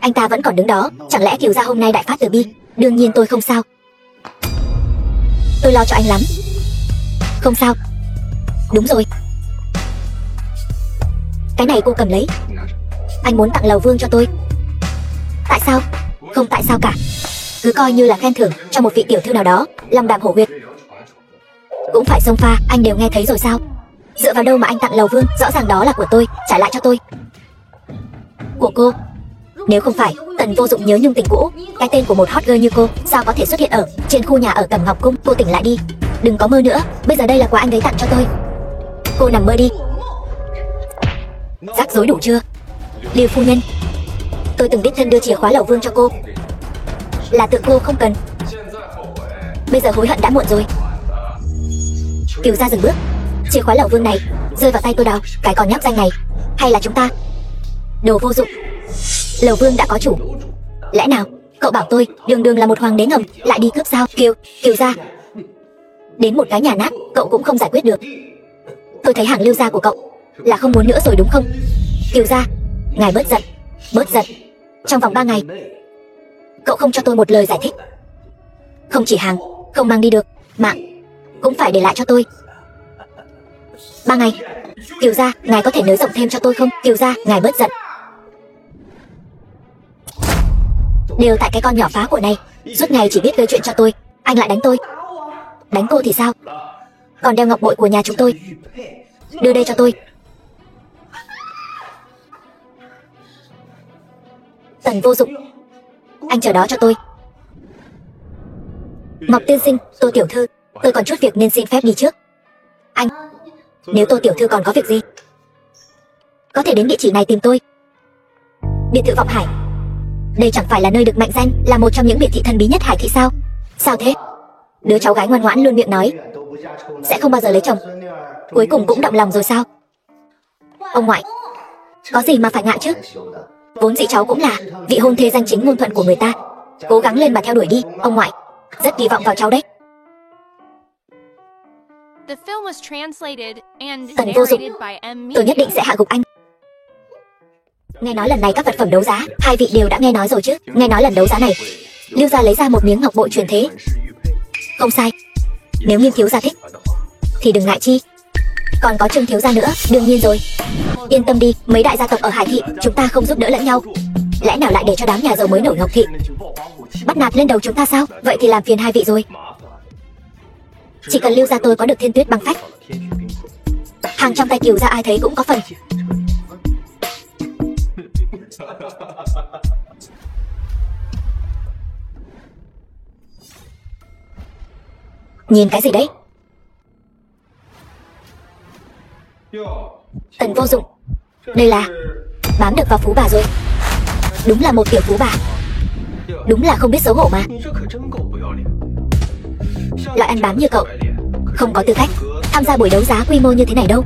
Speaker 1: anh ta vẫn còn đứng đó. Chẳng lẽ Kiều gia hôm nay đại phát từ bi? Đương nhiên tôi không sao. Tôi lo cho anh lắm. Không sao. Đúng rồi, cái này cô cầm lấy. Anh muốn tặng Lầu Vương cho tôi. Tại sao? Không tại sao cả, cứ coi như là khen thưởng cho một vị tiểu thư nào đó. Lòng đàm hổ huyệt cũng phải xông pha, anh đều nghe thấy rồi sao? Dựa vào đâu mà anh tặng Lầu Vương? Rõ ràng đó là của tôi, trả lại cho tôi. Của cô? Nếu không phải Tần Vô Dụng nhớ nhung tình cũ, cái tên của một hot girl như cô sao có thể xuất hiện ở trên khu nhà ở Cẩm Ngọc Cung? Cô tỉnh lại đi, đừng có mơ nữa. Bây giờ đây là quà anh ấy tặng cho tôi. Cô nằm mơ đi. Rắc rối đủ chưa? Lưu phu nhân, tôi từng đích thân đưa chìa khóa Lầu Vương cho cô, là tự cô không cần. Bây giờ hối hận đã muộn rồi. Kiều gia dừng bước. Chìa khóa Lầu Vương này rơi vào tay tôi Đào, cái con nhóc danh này. Hay là chúng ta? Đồ vô dụng. Lầu Vương đã có chủ. Lẽ nào cậu bảo tôi đường đường là một hoàng đế ngầm lại đi cướp sao? Kiều gia, đến một cái nhà nát cậu cũng không giải quyết được. Tôi thấy hàng Lưu gia của cậu là không muốn nữa rồi đúng không? Kiều gia, ngài bớt giận. Bớt giận. Trong vòng 3 ngày cậu không cho tôi một lời giải thích, không chỉ hàng không mang đi được, mạng cũng phải để lại cho tôi. 3 ngày. Kiều gia, ngài có thể nới rộng thêm cho tôi không? Kiều gia, ngài bớt giận. Đều tại cái con nhỏ phá của này, suốt ngày chỉ biết gây chuyện cho tôi. Anh lại đánh tôi. Đánh cô thì sao? Còn đeo ngọc bội của nhà chúng tôi. Đưa đây cho tôi. Tần Vô Dụng, anh chờ đó cho tôi. Ngọc tiên sinh, Tô tiểu thư, tôi còn chút việc nên xin phép đi trước. Anh, nếu Tô tiểu thư còn có việc gì, có thể đến địa chỉ này tìm tôi. Biệt thự Vọng Hải. Đây chẳng phải là nơi được mệnh danh là một trong những biệt thị thần bí nhất Hải thị sao? Sao thế? Đứa cháu gái ngoan ngoãn luôn miệng nói sẽ không bao giờ lấy chồng, cuối cùng cũng động lòng rồi sao? Ông ngoại, có gì mà phải ngại chứ? Vốn dĩ cháu cũng là vị hôn thê danh chính ngôn thuận của người ta. Cố gắng lên mà theo đuổi đi, ông ngoại. Rất kỳ vọng vào cháu đấy. Tần Vô Dụng, tôi nhất định sẽ hạ gục anh. Nghe nói lần này các vật phẩm đấu giá, hai vị đều đã nghe nói rồi chứ? Nghe nói lần đấu giá này Lưu gia lấy ra một miếng ngọc bội truyền thế. Không sai. Nếu Nghiêm thiếu gia thích thì đừng ngại chi. Còn có Trương thiếu gia nữa, đương nhiên rồi. Yên tâm đi, mấy đại gia tộc ở Hải thị chúng ta không giúp đỡ lẫn nhau. Lẽ nào lại để cho đám nhà giàu mới nổi Ngọc thị bắt nạt lên đầu chúng ta sao? Vậy thì làm phiền hai vị rồi. Chỉ cần Lưu gia tôi có được Thiên Tuyết băng phách, hàng trong tay Kiều gia ai thấy cũng có phần. Nhìn cái gì đấy? Tần Vô Dụng, đây là bám được vào phú bà rồi. Đúng là một tiểu phú bà. Đúng là không biết xấu hổ mà. Loại ăn bám như cậu không có tư cách tham gia buổi đấu giá quy mô như thế này đâu.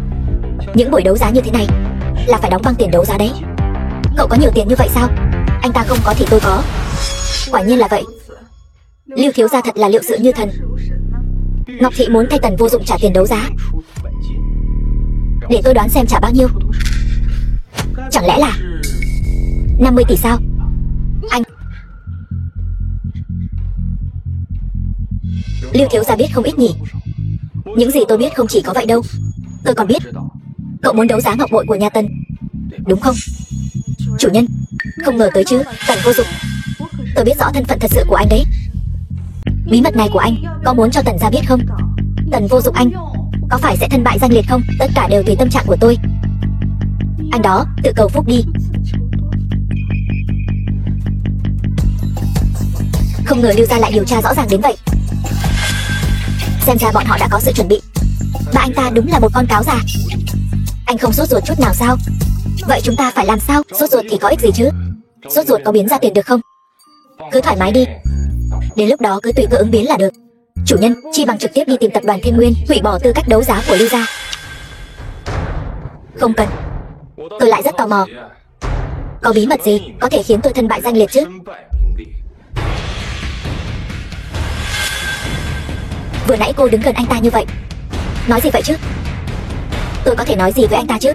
Speaker 1: Những buổi đấu giá như thế này là phải đóng băng tiền đấu giá đấy. Cậu có nhiều tiền như vậy sao? Anh ta không có thì tôi có. Quả nhiên là vậy. Lưu thiếu gia thật là liệu sự như thần. Ngọc thị muốn thay Tần Vô Dụng trả tiền đấu giá. Để tôi đoán xem trả bao nhiêu. Chẳng lẽ là 50 tỷ sao? Anh Lưu thiếu gia biết không ít nhỉ? Những gì tôi biết không chỉ có vậy đâu. Tôi còn biết cậu muốn đấu giá ngọc bội của nhà Tần, đúng không? Chủ nhân, không ngờ tới chứ. Tần Vô Dụng, tôi biết rõ thân phận thật sự của anh đấy. Bí mật này của anh có muốn cho Tần gia biết không? Tần Vô Dụng anh có phải sẽ thân bại danh liệt không? Tất cả đều tùy tâm trạng của tôi. Anh đó, tự cầu phúc đi. Không ngờ Lưu gia lại điều tra rõ ràng đến vậy. Xem ra bọn họ đã có sự chuẩn bị. Ba anh ta đúng là một con cáo già. Anh không sốt ruột chút nào sao? Vậy chúng ta phải làm sao? Sốt ruột thì có ích gì chứ? Sốt ruột có biến ra tiền được không? Cứ thoải mái đi. Đến lúc đó cứ tùy cơ ứng biến là được. Chủ nhân, chi bằng trực tiếp đi tìm tập đoàn Thiên Nguyên, hủy bỏ tư cách đấu giá của Lưu gia. Không cần. Tôi lại rất tò mò. Có bí mật gì có thể khiến tôi thân bại danh liệt chứ? Vừa nãy cô đứng gần anh ta như vậy. Nói gì vậy chứ? Tôi có thể nói gì với anh ta chứ?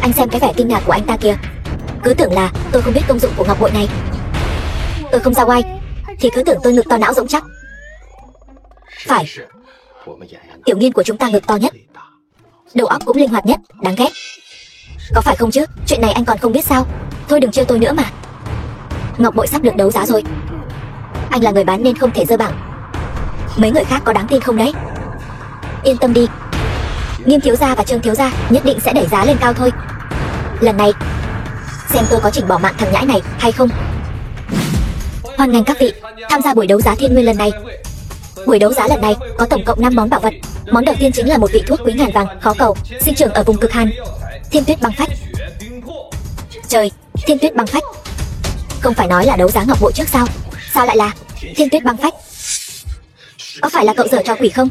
Speaker 1: Anh xem cái vẻ kinh ngạc của anh ta kìa. Cứ tưởng là tôi không biết công dụng của ngọc bội này. Tôi không ra oai thì cứ tưởng tôi ngực to não rỗng chắc. Phải. Tiểu Nghiên của chúng ta ngực to nhất, đầu óc cũng linh hoạt nhất, đáng ghét. Có phải không chứ? Chuyện này anh còn không biết sao? Thôi đừng trêu tôi nữa mà. Ngọc bội sắp được đấu giá rồi. Anh là người bán nên không thể dơ bảng. Mấy người khác có đáng tin không đấy? Yên tâm đi, Nghiêm thiếu gia và Trương thiếu gia nhất định sẽ đẩy giá lên cao thôi. Lần này xem tôi có chỉnh bỏ mạng thằng nhãi này hay không. Hoan nghênh các vị tham gia buổi đấu giá Thiên Nguyên lần này. Buổi đấu giá lần này có tổng cộng 5 món bảo vật. Món đầu tiên chính là một vị thuốc quý ngàn vàng khó cầu, sinh trưởng ở vùng cực hàn, Thiên Tuyết băng phách. Trời, Thiên Tuyết băng phách. Không phải nói là đấu giá ngọc bội trước sao? Sao lại là Thiên Tuyết băng phách? Có phải là cậu giở trò quỷ không?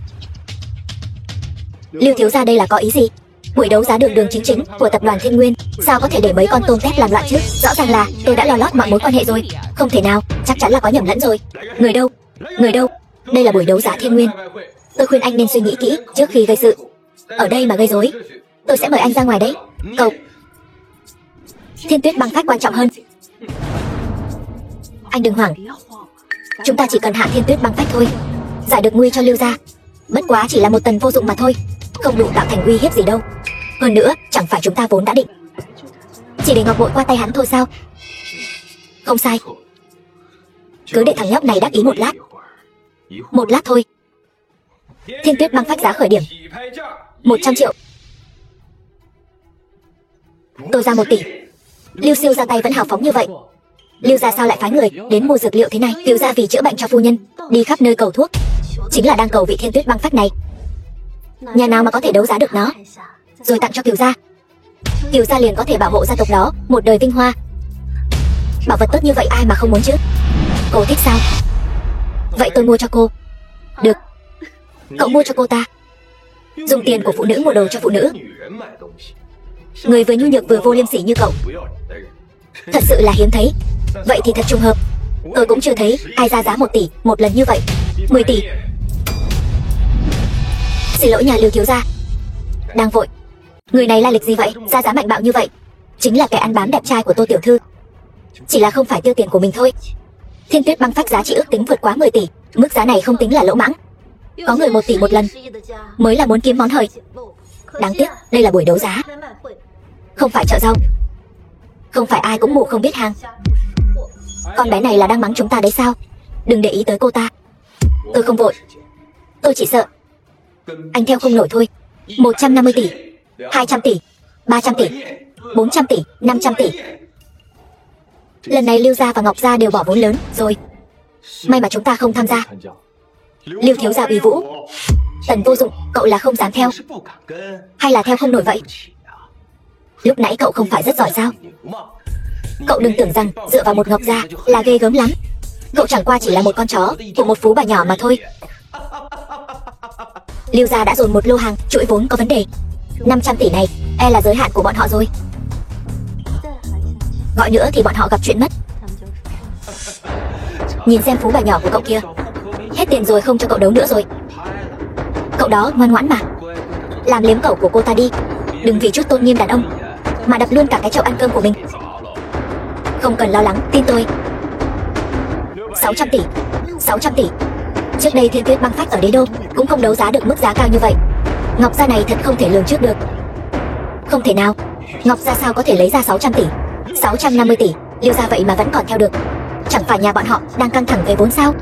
Speaker 1: Lưu thiếu gia đây là có ý gì? Buổi đấu giá đường đường chính chính của tập đoàn Thiên Nguyên, sao có thể để mấy con tôm tép làm loạn chứ? Rõ ràng là tôi đã lo lót mọi mối quan hệ rồi. Không thể nào, chắc chắn là có nhầm lẫn rồi. Người đâu? Người đâu? Đây là buổi đấu giá Thiên Nguyên. Tôi khuyên anh nên suy nghĩ kỹ trước khi gây sự. Ở đây mà gây rối, tôi sẽ mời anh ra ngoài đấy. Cậu. Thiên Tuyết băng phách quan trọng hơn. Anh đừng hoảng. Chúng ta chỉ cần hạ Thiên Tuyết băng phách thôi, giải được nguy cho Lưu gia. Bất quá chỉ là một tần vô dụng mà thôi, không đủ tạo thành uy hiếp gì đâu. Hơn nữa, chẳng phải chúng ta vốn đã định chỉ để ngọc bội qua tay hắn thôi sao? Không sai. Cứ để thằng nhóc này đắc ý một lát. Một lát thôi. Thiên Tuyết băng phách giá khởi điểm 100 triệu. Tôi ra 1 tỷ. Lưu siêu ra tay vẫn hào phóng như vậy. Lưu gia sao lại phái người đến mua dược liệu thế này? Cứu gia vì chữa bệnh cho phu nhân, đi khắp nơi cầu thuốc, chính là đang cầu vị Thiên Tuyết băng phách này. Nhà nào mà có thể đấu giá được nó, rồi tặng cho Kiều gia, Kiều gia liền có thể bảo hộ gia tộc đó một đời vinh hoa. Bảo vật tốt như vậy ai mà không muốn chứ? Cô thích sao? Vậy tôi mua cho cô. Được. Cậu mua cho cô ta. Dùng tiền của phụ nữ mua đồ cho phụ nữ. Người vừa nhu nhược vừa vô liêm sỉ như cậu thật sự là hiếm thấy. Vậy thì thật trùng hợp, tôi cũng chưa thấy ai ra giá 1 tỷ một lần như vậy. 10 tỷ. Xin lỗi nhà Lưu thiếu gia, đang vội. Người này lai lịch gì vậy, ra giá mạnh bạo như vậy? Chính là kẻ ăn bám đẹp trai của Tô tiểu thư. Chỉ là không phải tiêu tiền của mình thôi. Thiên Tuyết băng phách giá trị ước tính vượt quá 10 tỷ. Mức giá này không tính là lỗ mãng. Có người 1 tỷ một lần mới là muốn kiếm món hời. Đáng tiếc đây là buổi đấu giá, không phải chợ rau. Không phải ai cũng mù không biết hàng. Con bé này là đang mắng chúng ta đấy sao? Đừng để ý tới cô ta. Tôi không vội. Tôi chỉ sợ anh theo không nổi thôi. 150 tỷ, 200 tỷ, 300 tỷ, 400 tỷ, 500 tỷ. Lần này Lưu gia và Ngọc gia đều bỏ vốn lớn rồi. May mà chúng ta không tham gia. Lưu thiếu gia uy vũ, Tần vô dụng, cậu là không dám theo, hay là theo không nổi vậy? Lúc nãy cậu không phải rất giỏi sao? Cậu đừng tưởng rằng dựa vào một Ngọc gia là ghê gớm lắm. Cậu chẳng qua chỉ là một con chó của một phú bà nhỏ mà thôi. Lưu gia đã dồn một lô hàng, chuỗi vốn có vấn đề. 500 tỷ này e là giới hạn của bọn họ rồi. Gọi nữa thì bọn họ gặp chuyện mất. Nhìn xem phú bà nhỏ của cậu kia, hết tiền rồi không cho cậu đấu nữa rồi. Cậu đó ngoan ngoãn mà, làm liếm cẩu của cô ta đi. Đừng vì chút tôn nghiêm đàn ông mà đập luôn cả cái chậu ăn cơm của mình. Không cần lo lắng, tin tôi. 600 tỷ, 600 tỷ. Trước đây Thiên Tuyết băng phách ở đế đô cũng không đấu giá được mức giá cao như vậy. Ngọc gia này thật không thể lường trước được. Không thể nào, Ngọc gia sao có thể lấy ra 600 tỷ, 650 tỷ. Lưu gia vậy mà vẫn còn theo được. Chẳng phải nhà bọn họ đang căng thẳng về vốn sao?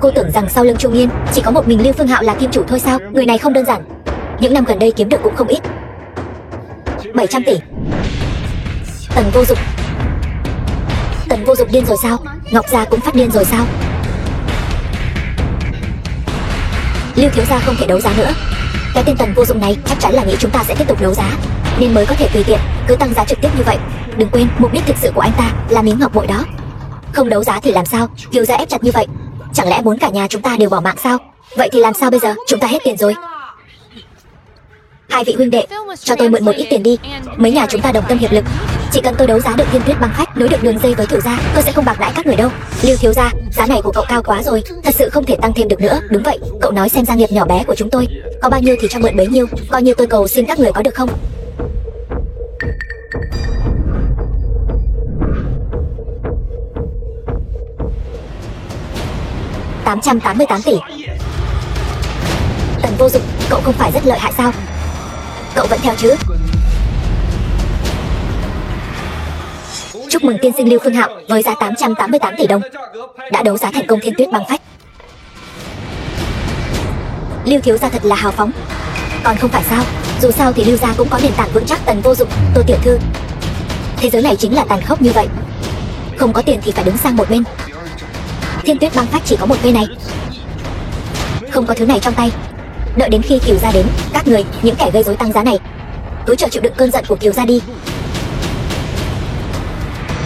Speaker 1: Cô tưởng rằng sau lưng Trung Yên chỉ có một mình Lưu Phương Hạo là kim chủ thôi sao? Người này không đơn giản, những năm gần đây kiếm được cũng không ít. 700 tỷ. Tần vô dụng. Tần vô dụng điên rồi sao? Ngọc gia cũng phát điên rồi sao? Lưu thiếu gia không thể đấu giá nữa. Cái tên Tần vô dụng này chắc chắn là nghĩ chúng ta sẽ tiếp tục đấu giá. nên mới có thể tùy tiện cứ tăng giá trực tiếp như vậy. Đừng quên, mục đích thực sự của anh ta là miếng ngọc bội đó. Không đấu giá thì làm sao? Kiều gia ép chặt như vậy, chẳng lẽ muốn cả nhà chúng ta đều bỏ mạng sao? Vậy thì làm sao bây giờ? Chúng ta hết tiền rồi. Hai vị huynh đệ, cho tôi mượn một ít tiền đi. Mấy nhà chúng ta đồng tâm hiệp lực, chỉ cần tôi đấu giá được Thiên Tuyết băng phách, nối được đường dây với Cửu gia, tôi sẽ không bạc đãi các người đâu. Lưu thiếu gia, giá này của cậu cao quá rồi, thật sự không thể tăng thêm được nữa. Đúng vậy, cậu nói xem gia nghiệp nhỏ bé của chúng tôi có bao nhiêu thì cho mượn bấy nhiêu, coi như tôi cầu xin các người có được không? $888 tỷ. Tần Vô Dụng, cậu không phải rất lợi hại sao? Cậu vẫn theo chứ? Chúc mừng tiên sinh Lưu Phương Hạo với giá 888 tỷ đồng đã đấu giá thành công Thiên Tuyết băng phách. Lưu thiếu gia thật là hào phóng. Còn không phải sao? Dù sao thì Lưu gia cũng có nền tảng vững chắc. Tần Vô Dụng, Tô tiểu thư, thế giới này chính là tàn khốc như vậy. Không có tiền thì phải đứng sang một bên. Thiên Tuyết băng phách chỉ có một cây này, không có thứ này trong tay. Đợi đến khi Kiều gia đến, các người, những kẻ gây rối tăng giá này, cứ chờ chịu đựng cơn giận của Kiều gia đi.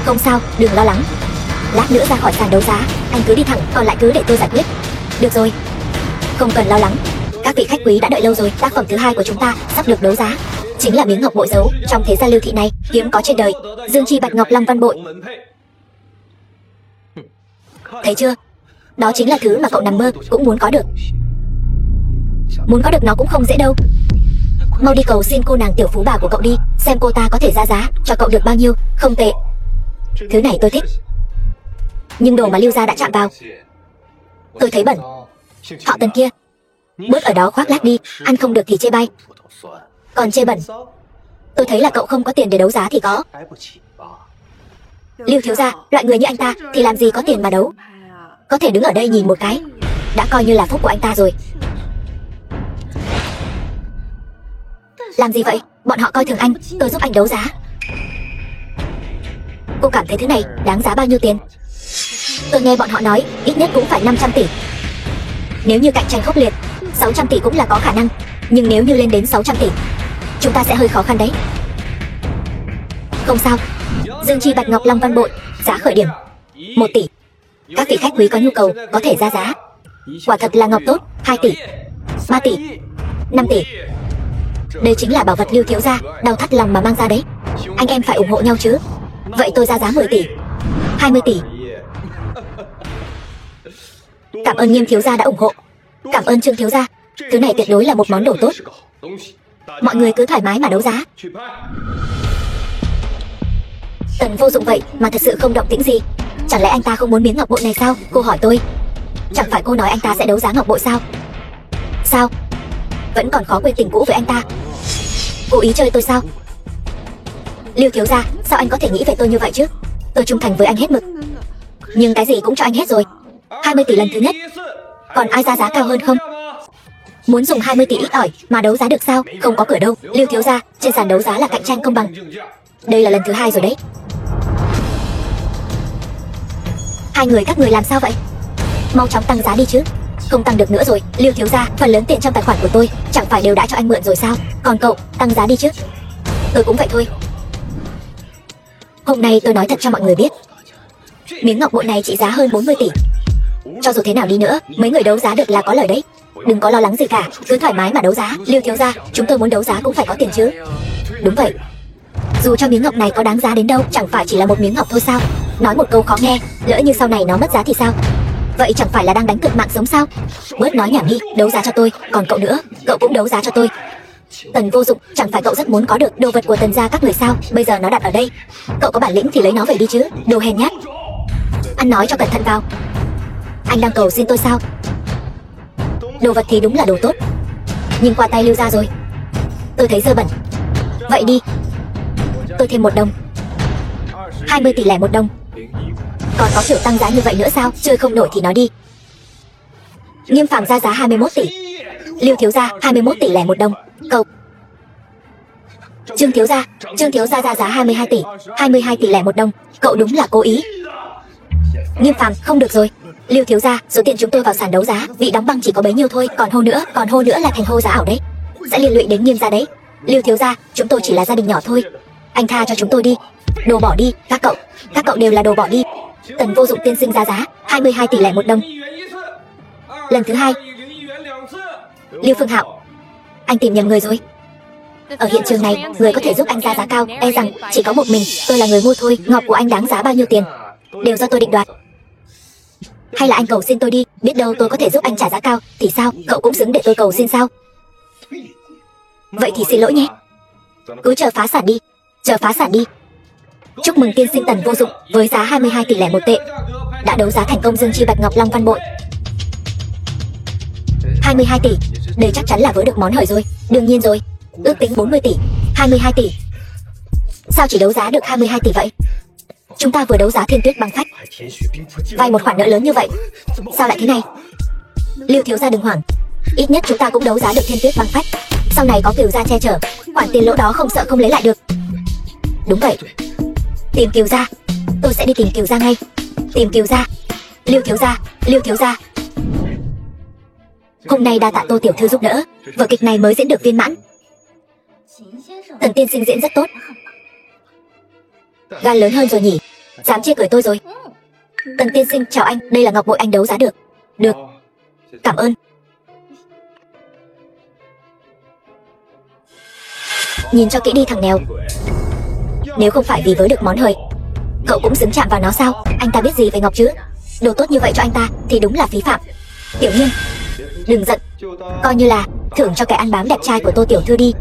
Speaker 1: Không sao, đừng lo lắng. Lát nữa ra khỏi sàn đấu giá, anh cứ đi thẳng, còn lại cứ để tôi giải quyết. Được rồi, không cần lo lắng. Các vị khách quý đã đợi lâu rồi. Tác phẩm thứ hai của chúng ta sắp được đấu giá, chính là miếng ngọc bội giấu trong thế gia Lưu thị này, hiếm có trên đời. Dương chi bạch ngọc long văn bội. Thấy chưa? Đó chính là thứ mà cậu nằm mơ cũng muốn có được. Muốn có được nó cũng không dễ đâu. Mau đi cầu xin cô nàng tiểu phú bà của cậu đi, xem cô ta có thể ra giá cho cậu được bao nhiêu. Không tệ, thứ này tôi thích. Nhưng đồ mà Lưu gia đã chạm vào, tôi thấy bẩn. Họ Tần kia, bớt ở đó khoác lác đi, ăn không được thì chê bai, còn chê bẩn. Tôi thấy là cậu không có tiền để đấu giá thì có. Lưu thiếu gia, loại người như anh ta thì làm gì có tiền mà đấu. Có thể đứng ở đây nhìn một cái đã coi như là phúc của anh ta rồi. Làm gì vậy? Bọn họ coi thường anh, tôi giúp anh đấu giá. Cô cảm thấy thứ này đáng giá bao nhiêu tiền? Tôi nghe bọn họ nói ít nhất cũng phải 500 tỷ. Nếu như cạnh tranh khốc liệt, 600 tỷ cũng là có khả năng. Nhưng nếu như lên đến 600 tỷ, chúng ta sẽ hơi khó khăn đấy. Không sao, Dương chi bạch ngọc long văn bội, giá khởi điểm 1 tỷ. Các vị khách quý có nhu cầu có thể ra giá. Quả thật là ngọc tốt. 2 tỷ, 3 tỷ, 5 tỷ. Đây chính là bảo vật Lưu thiếu gia đau thắt lòng mà mang ra đấy. Anh em phải ủng hộ nhau chứ. Vậy tôi ra giá 10 tỷ, 20 tỷ. Cảm ơn Nghiêm thiếu gia đã ủng hộ. Cảm ơn Trương thiếu gia. Thứ này tuyệt đối là một món đồ tốt. Mọi người cứ thoải mái mà đấu giá. Tần Vô Dụng vậy mà thật sự không động tĩnh gì. Chẳng lẽ anh ta không muốn miếng ngọc bội này sao? Cô hỏi tôi. Chẳng phải cô nói anh ta sẽ đấu giá ngọc bội sao? Sao? Vẫn còn khó quên tình cũ với anh ta. Cố ý chơi tôi sao? Lưu thiếu gia, sao anh có thể nghĩ về tôi như vậy chứ? Tôi trung thành với anh hết mực, nhưng cái gì cũng cho anh hết rồi. 20 tỷ lần thứ nhất, còn ai ra giá cao hơn không? Muốn dùng 20 tỷ ít ỏi mà đấu giá được sao? Không có cửa đâu. Lưu thiếu gia, trên sàn đấu giá là cạnh tranh công bằng. Đây là lần thứ 2 rồi đấy. Hai người các người làm sao vậy? Mau chóng tăng giá đi chứ. Không tăng được nữa rồi. Lưu thiếu gia, phần lớn tiền trong tài khoản của tôi chẳng phải đều đã cho anh mượn rồi sao? Còn cậu, tăng giá đi chứ. Tôi cũng vậy thôi. Hôm nay tôi nói thật cho mọi người biết, miếng ngọc bội này trị giá hơn 40 tỷ. Cho dù thế nào đi nữa, mấy người đấu giá được là có lời đấy. Đừng có lo lắng gì cả, cứ thoải mái mà đấu giá. Lưu thiếu gia, chúng tôi muốn đấu giá cũng phải có tiền chứ. Đúng vậy. Dù cho miếng ngọc này có đáng giá đến đâu, chẳng phải chỉ là một miếng ngọc thôi sao? Nói một câu khó nghe, lỡ như sau này nó mất giá thì sao? Vậy chẳng phải là đang đánh cược mạng sống sao? Bớt nói nhảm đi, đấu giá cho tôi. Còn cậu nữa, cậu cũng đấu giá cho tôi. Tần Vô Dụng, chẳng phải cậu rất muốn có được đồ vật của Tần gia các người sao? Bây giờ nó đặt ở đây, cậu có bản lĩnh thì lấy nó về đi chứ. Đồ hèn nhát. Ăn nói cho cẩn thận vào. Anh đang cầu xin tôi sao? Đồ vật thì đúng là đồ tốt, nhưng qua tay Lưu gia rồi, tôi thấy dơ bẩn. Vậy đi, tôi thêm 1 đồng. 20 tỷ lẻ 1 đồng. Còn có kiểu tăng giá như vậy nữa sao? Chơi không nổi thì nói đi. Nghiêm Phàm ra giá 21 tỷ. Lưu thiếu gia, 21 tỷ lẻ 1 đồng. Cậu. Trương thiếu gia ra giá 22 tỷ. 22 tỷ lẻ 1 đồng. Cậu đúng là cố ý. Nghiêm Phàm, không được rồi. Lưu thiếu gia, số tiền chúng tôi vào sàn đấu giá, vị đóng băng chỉ có bấy nhiêu thôi. Còn hô nữa là thành hô giá ảo đấy, sẽ liên lụy đến Nghiêm gia đấy. Lưu thiếu gia, chúng tôi chỉ là gia đình nhỏ thôi. Anh tha cho chúng tôi đi. Đồ bỏ đi, các cậu đều là đồ bỏ đi. Tần Vô Dụng tiên sinh ra giá 22 tỷ lẻ 1 đồng. Lần thứ 2. Lưu Phương Hạo, anh tìm nhầm người rồi. Ở hiện trường này, người có thể giúp anh ra giá cao e rằng chỉ có một mình tôi là người mua thôi. Ngọc của anh đáng giá bao nhiêu tiền đều do tôi định đoạt. Hay là anh cầu xin tôi đi, biết đâu tôi có thể giúp anh trả giá cao thì sao? Cậu cũng xứng để tôi cầu xin sao? Vậy thì xin lỗi nhé. Cứ chờ phá sản đi. Chờ phá sản đi. Chúc mừng tiên sinh Tần Vô Dụng với giá 22 tỷ lẻ 1 tệ đã đấu giá thành công Dương Chi Bạch Ngọc Long Văn Bội. 22 tỷ, đây chắc chắn là vỡ được món hời rồi. Đương nhiên rồi. Ước tính 40 tỷ, 22 tỷ. Sao chỉ đấu giá được 22 tỷ vậy? Chúng ta vừa đấu giá Thiên Tuyết Băng Phách, vay một khoản nợ lớn như vậy, sao lại thế này? Lưu thiếu gia đừng hoảng, ít nhất chúng ta cũng đấu giá được Thiên Tuyết Băng Phách. Sau này có Cửu gia che chở, khoản tiền lỗ đó không sợ không lấy lại được. Đúng vậy. Tìm Cửu gia, tôi sẽ đi tìm Cửu gia ngay. Tìm Cửu gia. Lưu thiếu gia, Lưu thiếu gia. Hôm nay đa tạ Tô tiểu thư giúp đỡ, vở kịch này mới diễn được viên mãn. Tần tiên sinh diễn rất tốt. Gan lớn hơn rồi nhỉ, dám chê cười tôi rồi. Tần tiên sinh chào anh, đây là ngọc bội anh đấu giá được. Được, cảm ơn. Nhìn cho kỹ đi thằng nghèo. Nếu không phải vì vớ được món hời, cậu cũng xứng chạm vào nó sao? Anh ta biết gì về ngọc chứ? Đồ tốt như vậy cho anh ta thì đúng là phí phạm. Tiểu Nhiên, đừng giận, coi như là thưởng cho kẻ ăn bám đẹp trai của Tô tiểu thư đi.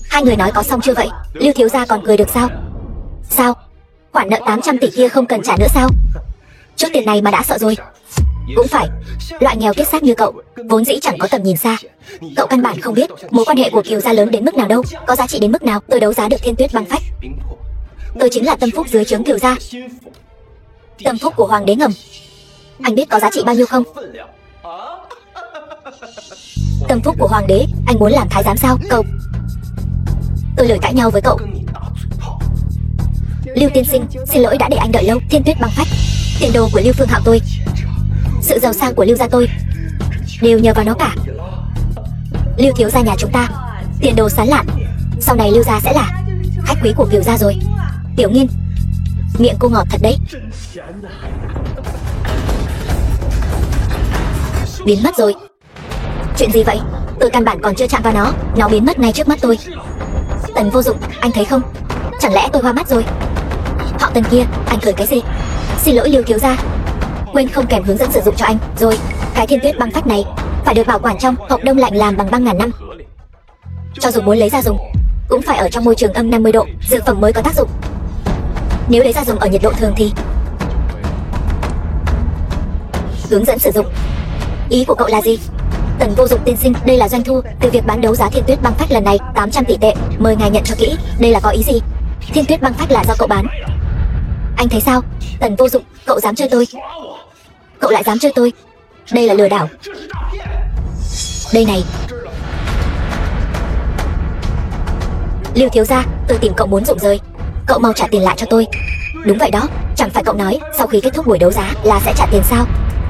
Speaker 1: Hai người nói có xong chưa vậy? Lưu thiếu gia còn cười được sao? Sao? Khoản nợ 800 tỷ kia không cần trả nữa sao? Chút tiền này mà đã sợ rồi. Cũng phải, loại nghèo kiết xác như cậu vốn dĩ chẳng có tầm nhìn xa. Cậu căn bản không biết mối quan hệ của Kiều gia lớn đến mức nào đâu, có giá trị đến mức nào. Tôi đấu giá được Thiên Tuyết Băng Phách, tôi chính là tâm phúc dưới trướng Kiều gia, tâm phúc của hoàng đế ngầm. Anh biết có giá trị bao nhiêu không? Tâm phúc của hoàng đế, anh muốn làm thái giám sao? Cậu, tôi lười cãi nhau với cậu. Lưu tiên sinh, xin lỗi đã để anh đợi lâu. Thiên Tuyết Băng Phách, tiền đồ của Lưu Phương Hạo tôi, sự giàu sang của Lưu gia tôi đều nhờ vào nó cả. Lưu thiếu gia nhà chúng ta tiền đồ sáng lạn, sau này Lưu gia sẽ là khách quý của Kiều gia rồi. Tiểu Nghiên, miệng cô ngọt thật đấy. Biến mất rồi. Chuyện gì vậy? Tôi căn bản còn chưa chạm vào nó biến mất ngay trước mắt tôi. Tần Vô Dụng, anh thấy không? Chẳng lẽ tôi hoa mắt rồi? Họ Tần kia, anh cười cái gì? Xin lỗi Lưu thiếu gia, quên không kèm hướng dẫn sử dụng cho anh rồi. Cái Thiên Tuyết Băng Phách này phải được bảo quản trong hộp đông lạnh làm bằng băng ngàn năm. Cho dù muốn lấy ra dùng cũng phải ở trong môi trường âm 50 độ, dược phẩm mới có tác dụng. Nếu lấy ra dùng ở nhiệt độ thường thì... Hướng dẫn sử dụng, ý của cậu là gì? Tần Vô Dụng tiên sinh, đây là doanh thu từ việc bán đấu giá Thiên Tuyết Băng Phách lần này, 800 tỷ tệ, mời ngài nhận cho kỹ. Đây là có ý gì? Thiên Tuyết Băng Phách là do cậu bán. Anh thấy sao? Tần Vô Dụng, cậu dám chơi tôi? Cậu lại dám chơi tôi? Đây là lừa đảo. Đây này, Lưu thiếu gia, tôi tìm cậu muốn rụng rời, cậu mau trả tiền lại cho tôi. Đúng vậy đó, chẳng phải cậu nói sau khi kết thúc buổi đấu giá là sẽ trả tiền sao?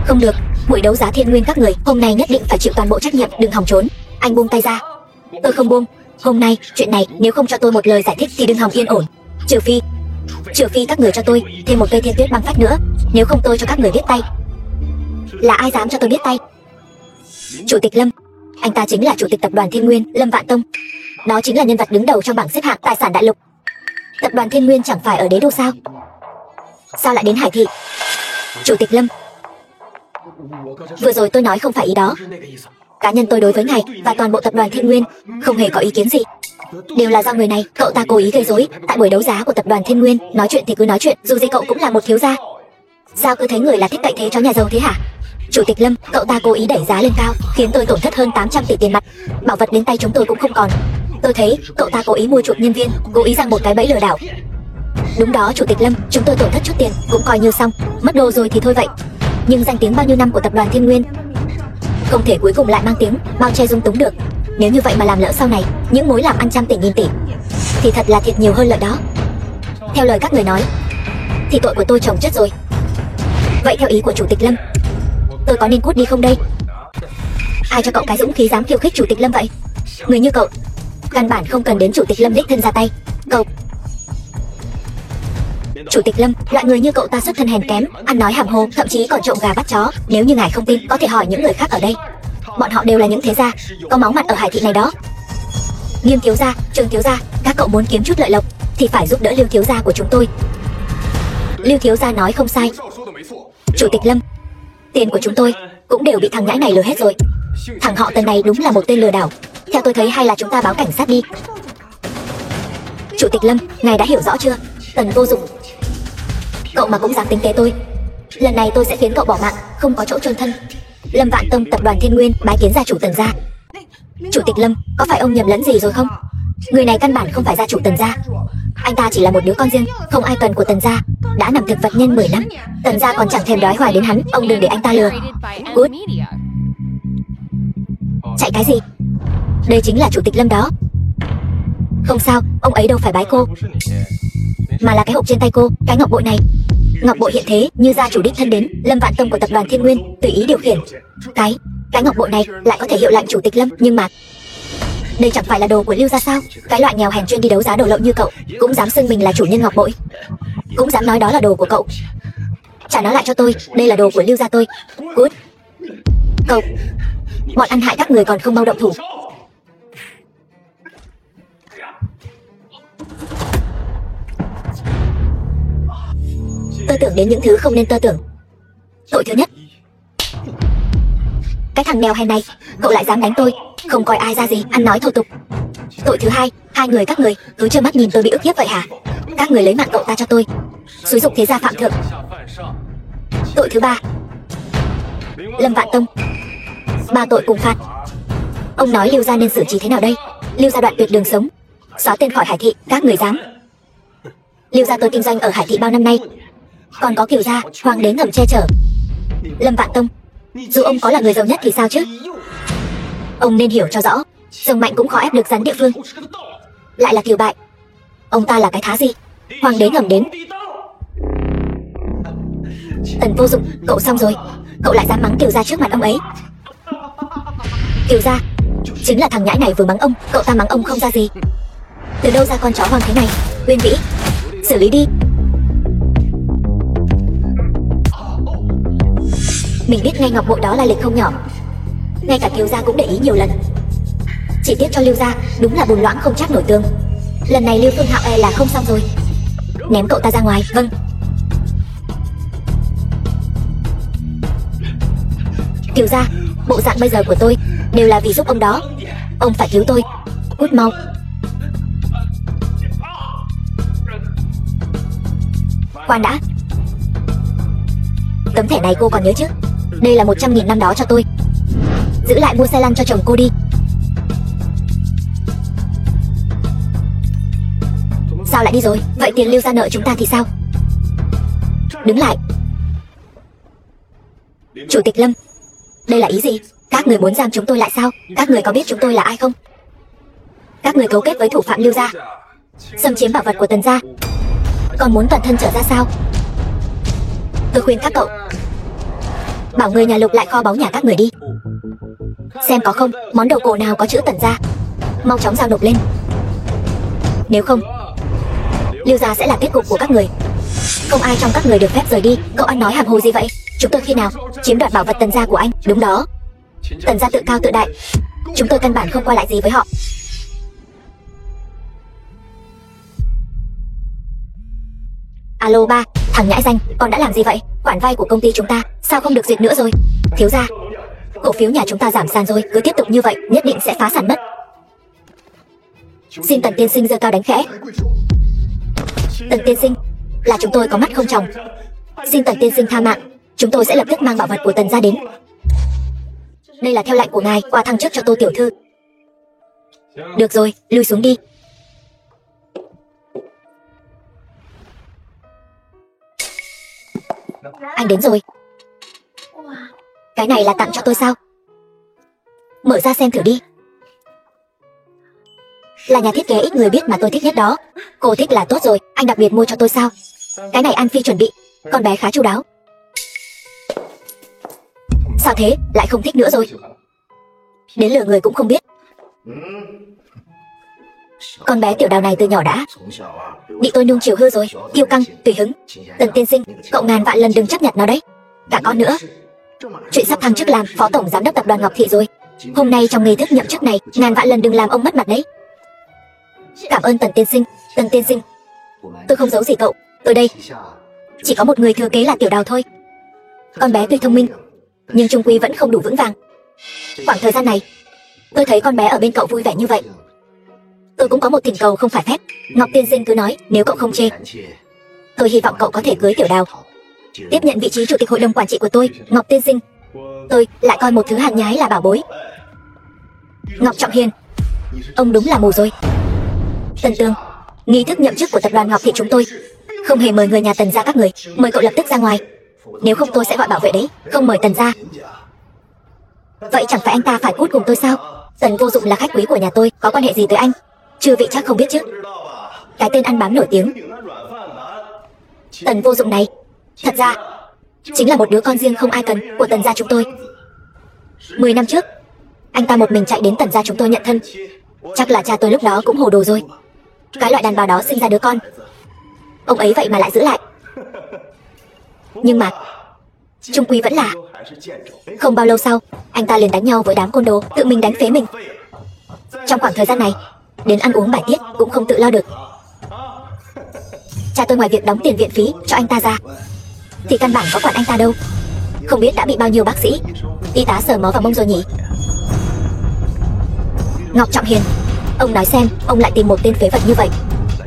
Speaker 1: Không được, buổi đấu giá Thiên Nguyên các người hôm nay nhất định phải chịu toàn bộ trách nhiệm, đừng hòng trốn. Anh buông tay ra. Tôi không buông. Hôm nay chuyện này nếu không cho tôi một lời giải thích thì đừng hòng yên ổn. Trừ phi các người cho tôi thêm một cây Thiên Tuyết Băng Phách nữa, nếu không tôi cho các người biết tay. Là ai dám cho tôi biết tay? Chủ tịch Lâm, anh ta chính là chủ tịch tập đoàn Thiên Nguyên, Lâm Vạn Tông. Đó chính là nhân vật đứng đầu trong bảng xếp hạng tài sản đại lục. Tập đoàn Thiên Nguyên chẳng phải ở đế đô sao? Sao lại đến Hải Thị? Chủ tịch Lâm, vừa rồi tôi nói không phải ý đó. Cá nhân tôi đối với ngài và toàn bộ tập đoàn Thiên Nguyên không hề có ý kiến gì. Đều là do người này, cậu ta cố ý gây rối tại buổi đấu giá của tập đoàn Thiên Nguyên. Nói chuyện thì cứ nói chuyện, dù gì cậu cũng là một thiếu gia. Sao cứ thấy người là thích cậy thế cho nhà giàu thế hả? Chủ tịch Lâm, cậu ta cố ý đẩy giá lên cao, khiến tôi tổn thất hơn 800 tỷ tiền mặt. Bảo vật đến tay chúng tôi cũng không còn. Tôi thấy cậu ta cố ý mua chuộc nhân viên, cố ý rằng một cái bẫy lừa đảo. Đúng đó Chủ tịch Lâm, chúng tôi tổn thất chút tiền cũng coi như xong, mất đồ rồi thì thôi vậy. Nhưng danh tiếng bao nhiêu năm của tập đoàn Thiên Nguyên không thể cuối cùng lại mang tiếng bao che dung túng được. Nếu như vậy mà làm lỡ sau này những mối làm ăn trăm tỷ nghìn tỷ thì thật là thiệt nhiều hơn lợi đó. Theo lời các người nói thì tội của tôi chồng chất rồi. Vậy theo ý của Chủ tịch Lâm, tôi có nên cút đi không đây? Ai cho cậu cái dũng khí dám khiêu khích Chủ tịch Lâm vậy? Người như cậu Căn bản không cần đến Chủ tịch Lâm đích thân ra tay. Cậu Chủ tịch Lâm, loại người như cậu ta xuất thân hèn kém, ăn nói hàm hồ, thậm chí còn trộm gà bắt chó. Nếu như ngài không tin, có thể hỏi những người khác ở đây. Bọn họ đều là những thế gia có máu mặt ở Hải thị này đó. Nghiêm thiếu gia, Trương thiếu gia, các cậu muốn kiếm chút lợi lộc thì phải giúp đỡ Lưu thiếu gia của chúng tôi. Lưu thiếu gia nói không sai. Chủ tịch Lâm, tiền của chúng tôi cũng đều bị thằng nhãi này lừa hết rồi. Thằng họ Tần này đúng là một tên lừa đảo. Theo tôi thấy hay là chúng ta báo cảnh sát đi. Chủ tịch Lâm, ngài đã hiểu rõ chưa? Tần vô dụng, cậu mà cũng dám tính kế tôi, lần này tôi sẽ khiến cậu bỏ mạng, không có chỗ chôn thân. Lâm Vạn Tông tập đoàn Thiên Nguyên bái kiến gia chủ Tần gia. Chủ tịch Lâm, có phải ông nhầm lẫn gì rồi không? Người này căn bản không phải gia chủ Tần gia. Anh ta chỉ là một đứa con riêng, không ai cần của Tần gia. Đã nằm thực vật nhân 10 năm, Tần gia còn chẳng thèm đói hoài đến hắn. Ông đừng để anh ta lừa. Cút. Chạy cái gì? Đây chính là Chủ tịch Lâm đó. Không sao, ông ấy đâu phải bái cô, mà là cái hộp trên tay cô, cái ngọc bội này. Ngọc bội hiện thế, như gia chủ đích thân đến Lâm Vạn Tông của tập đoàn Thiên Nguyên tùy ý điều khiển. Cái ngọc bội này lại có thể hiệu lệnh Chủ tịch Lâm. Nhưng mà đây chẳng phải là đồ của Lưu gia sao? Cái loại nghèo hèn chuyên đi đấu giá đồ lậu như cậu cũng dám xưng mình là chủ nhân ngọc bội, cũng dám nói đó là đồ của cậu. Trả nó lại cho tôi, đây là đồ của Lưu gia tôi. Cút. Cậu, bọn ăn hại các người còn không mau động thủ. Tơ tưởng đến những thứ không nên tơ tưởng. Tội thứ nhất, cái thằng nghèo hèn này, cậu lại dám đánh tôi, không coi ai ra gì, ăn nói thô tục. Tội thứ hai, hai người các người cứ trơ mắt nhìn tôi bị ức hiếp vậy hả? Các người lấy mạng cậu ta cho tôi, xúi giục thế gia phạm thượng. Tội thứ ba, Lâm Vạn Tông, ba tội cùng phạt. Ông nói Lưu gia nên xử trí thế nào đây? Lưu gia đoạn tuyệt đường sống, xóa tên khỏi Hải thị, các người dám? Lưu gia tôi kinh doanh ở Hải thị bao năm nay, còn có Kiều gia, hoàng đế ngầm che chở. Lâm Vạn Tông, dù ông có là người giàu nhất thì sao chứ? Ông nên hiểu cho rõ, rồng mạnh cũng khó ép được rắn địa phương. Lại là Kiều bại, ông ta là cái thá gì? Hoàng đế ngầm đến. Tần vô dụng, cậu xong rồi. Cậu lại dám mắng Kiều gia trước mặt ông ấy. Kiều gia chính là thằng nhãi này vừa mắng ông, cậu ta mắng ông không ra gì. Từ đâu ra con chó hoang thế này? Uyên Vĩ, xử lý đi. Mình biết ngay ngọc bội đó là lịch không nhỏ, ngay cả Kiều gia cũng để ý nhiều lần. Chỉ tiếc cho Lưu gia đúng là bùn loãng không chắc nổi tường. Lần này Lưu Phương Hạo e là không xong rồi. Ném cậu ta ra ngoài. Vâng. Kiều gia, bộ dạng bây giờ của tôi đều là vì giúp ông đó. Ông phải cứu tôi. Cút mau. Khoan đã, tấm thẻ này cô còn nhớ chứ? Đây là 100.000 năm đó cho tôi, giữ lại mua xe lăn cho chồng cô đi. Sao lại đi rồi? Vậy tiền Lưu gia nợ chúng ta thì sao? Đứng lại. Chủ tịch Lâm, đây là ý gì? Các người muốn giam chúng tôi lại sao? Các người có biết chúng tôi là ai không? Các người cấu kết với thủ phạm Lưu gia, xâm chiếm bảo vật của Tần gia, còn muốn toàn thân trở ra sao? Tôi khuyên các cậu bảo người nhà lục lại kho báu nhà các người đi, xem có không món đồ cổ nào có chữ Tần gia. Mau chóng giao nộp lên, nếu không Lưu gia sẽ là kết cục của các người. Không ai trong các người được phép rời đi. Cậu ăn nói hàm hồ gì vậy? Chúng tôi khi nào chiếm đoạt bảo vật Tần gia của anh? Đúng đó, Tần gia tự cao tự đại, chúng tôi căn bản không qua lại gì với họ. Alo ba, thằng nhãi danh, con đã làm gì vậy? Khoản vay của công ty chúng ta sao không được duyệt nữa rồi? Thiếu gia, cổ phiếu nhà chúng ta giảm sàn rồi, cứ tiếp tục như vậy nhất định sẽ phá sản mất. Xin Tần tiên sinh giơ cao đánh khẽ. Tần tiên sinh, là chúng tôi có mắt không tròng, xin Tần tiên sinh tha mạng, chúng tôi sẽ lập tức mang bảo vật của Tần gia đến. Đây là theo lệnh của ngài, qua thăng chức cho Tô tiểu thư. Được rồi, lui xuống đi. Anh đến rồi. Cái này là tặng cho tôi sao? Mở ra xem thử đi. Là nhà thiết kế ít người biết mà tôi thích nhất đó. Cô thích là tốt rồi, anh đặc biệt mua cho tôi sao? Cái này An Phi chuẩn bị, con bé khá chu đáo. Sao thế, lại không thích nữa rồi? Đến lừa người cũng không biết. Con bé Tiểu Đào này từ nhỏ đã bị tôi nuông chiều hư rồi, kiêu căng, tùy hứng. Tần tiên sinh, cậu ngàn vạn lần đừng chấp nhận nó đấy. Cả con nữa. Chuyện sắp thăng chức làm phó tổng giám đốc tập đoàn Ngọc Thị rồi. Hôm nay trong nghi thức nhậm chức này, ngàn vạn lần đừng làm ông mất mặt đấy. Cảm ơn Tần tiên sinh. Tần tiên sinh, tôi không giấu gì cậu. Tôi đây chỉ có một người thừa kế là Tiểu Đào thôi. Con bé tuy thông minh, nhưng trung quy vẫn không đủ vững vàng. Khoảng thời gian này, tôi thấy con bé ở bên cậu vui vẻ như vậy. Tôi cũng có một thỉnh cầu không phải phép. Ngọc tiên sinh cứ nói, nếu cậu không chê. Tôi hy vọng cậu có thể cưới Tiểu Đào, tiếp nhận vị trí chủ tịch hội đồng quản trị của tôi. Ngọc tiên sinh, tôi lại coi một thứ hàn nhái là bảo bối. Ngọc Trọng Hiền, ông đúng là mù rồi. Tần Tường, nghi thức nhậm chức của tập đoàn Ngọc Thị chúng tôi không hề mời người nhà Tần gia các người. Mời cậu lập tức ra ngoài, nếu không tôi sẽ gọi bảo vệ đấy. Không mời Tần gia. Vậy chẳng phải anh ta phải cút cùng tôi sao? Tần Vô Dụng là khách quý của nhà tôi, có quan hệ gì tới anh? Chư vị chắc không biết chứ. Cái tên ăn bám nổi tiếng Tần Vô Dụng này, thật ra chính là một đứa con riêng không ai cần của Tần gia chúng tôi. 10 năm trước, anh ta một mình chạy đến Tần gia chúng tôi nhận thân. Chắc là cha tôi lúc đó cũng hồ đồ rồi. Cái loại đàn bà đó sinh ra đứa con, ông ấy vậy mà lại giữ lại. Nhưng mà trung quy vẫn là. Không bao lâu sau, anh ta liền đánh nhau với đám côn đồ, tự mình đánh phế mình. Trong khoảng thời gian này, đến ăn uống bài tiết cũng không tự lo được. Cha tôi ngoài việc đóng tiền viện phí cho anh ta ra, thì căn bản có quản anh ta đâu. Không biết đã bị bao nhiêu bác sĩ, y tá sờ mó vào mông rồi nhỉ. Ngọc Trọng Hiền, ông nói xem, ông lại tìm một tên phế vật như vậy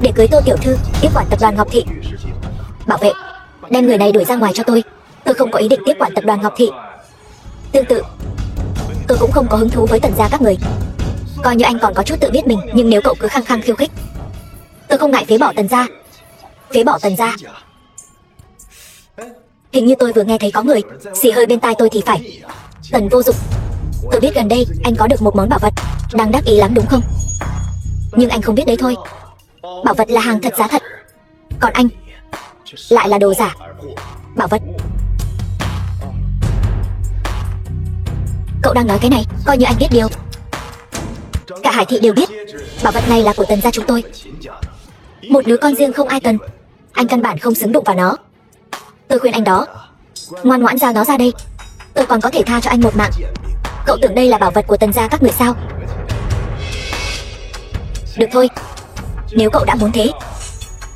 Speaker 1: để cưới Tô tiểu thư tiếp quản tập đoàn Ngọc Thị. Bảo vệ, đem người này đuổi ra ngoài cho tôi. Tôi không có ý định tiếp quản tập đoàn Ngọc Thị. Tương tự, tôi cũng không có hứng thú với Tần gia các người. Coi như anh còn có chút tự biết mình, nhưng nếu cậu cứ khăng khăng khiêu khích, tôi không ngại phế bỏ Tần gia. Phế bỏ Tần gia? Hình như tôi vừa nghe thấy có người xì hơi bên tai tôi thì phải. Tần Vô Dụng, tôi biết gần đây anh có được một món bảo vật, đang đắc ý lắm đúng không? Nhưng anh không biết đấy thôi, bảo vật là hàng thật giá thật, còn anh lại là đồ giả. Bảo vật? Cậu đang nói cái này, coi như anh biết điều. Cả Hải Thị đều biết, bảo vật này là của Tần gia chúng tôi. Một đứa con riêng không ai cần, anh căn bản không xứng đụng vào nó. Tôi khuyên anh đó, ngoan ngoãn giao nó ra đây, tôi còn có thể tha cho anh một mạng. Cậu tưởng đây là bảo vật của Tần gia các người sao? Được thôi, nếu cậu đã muốn thế,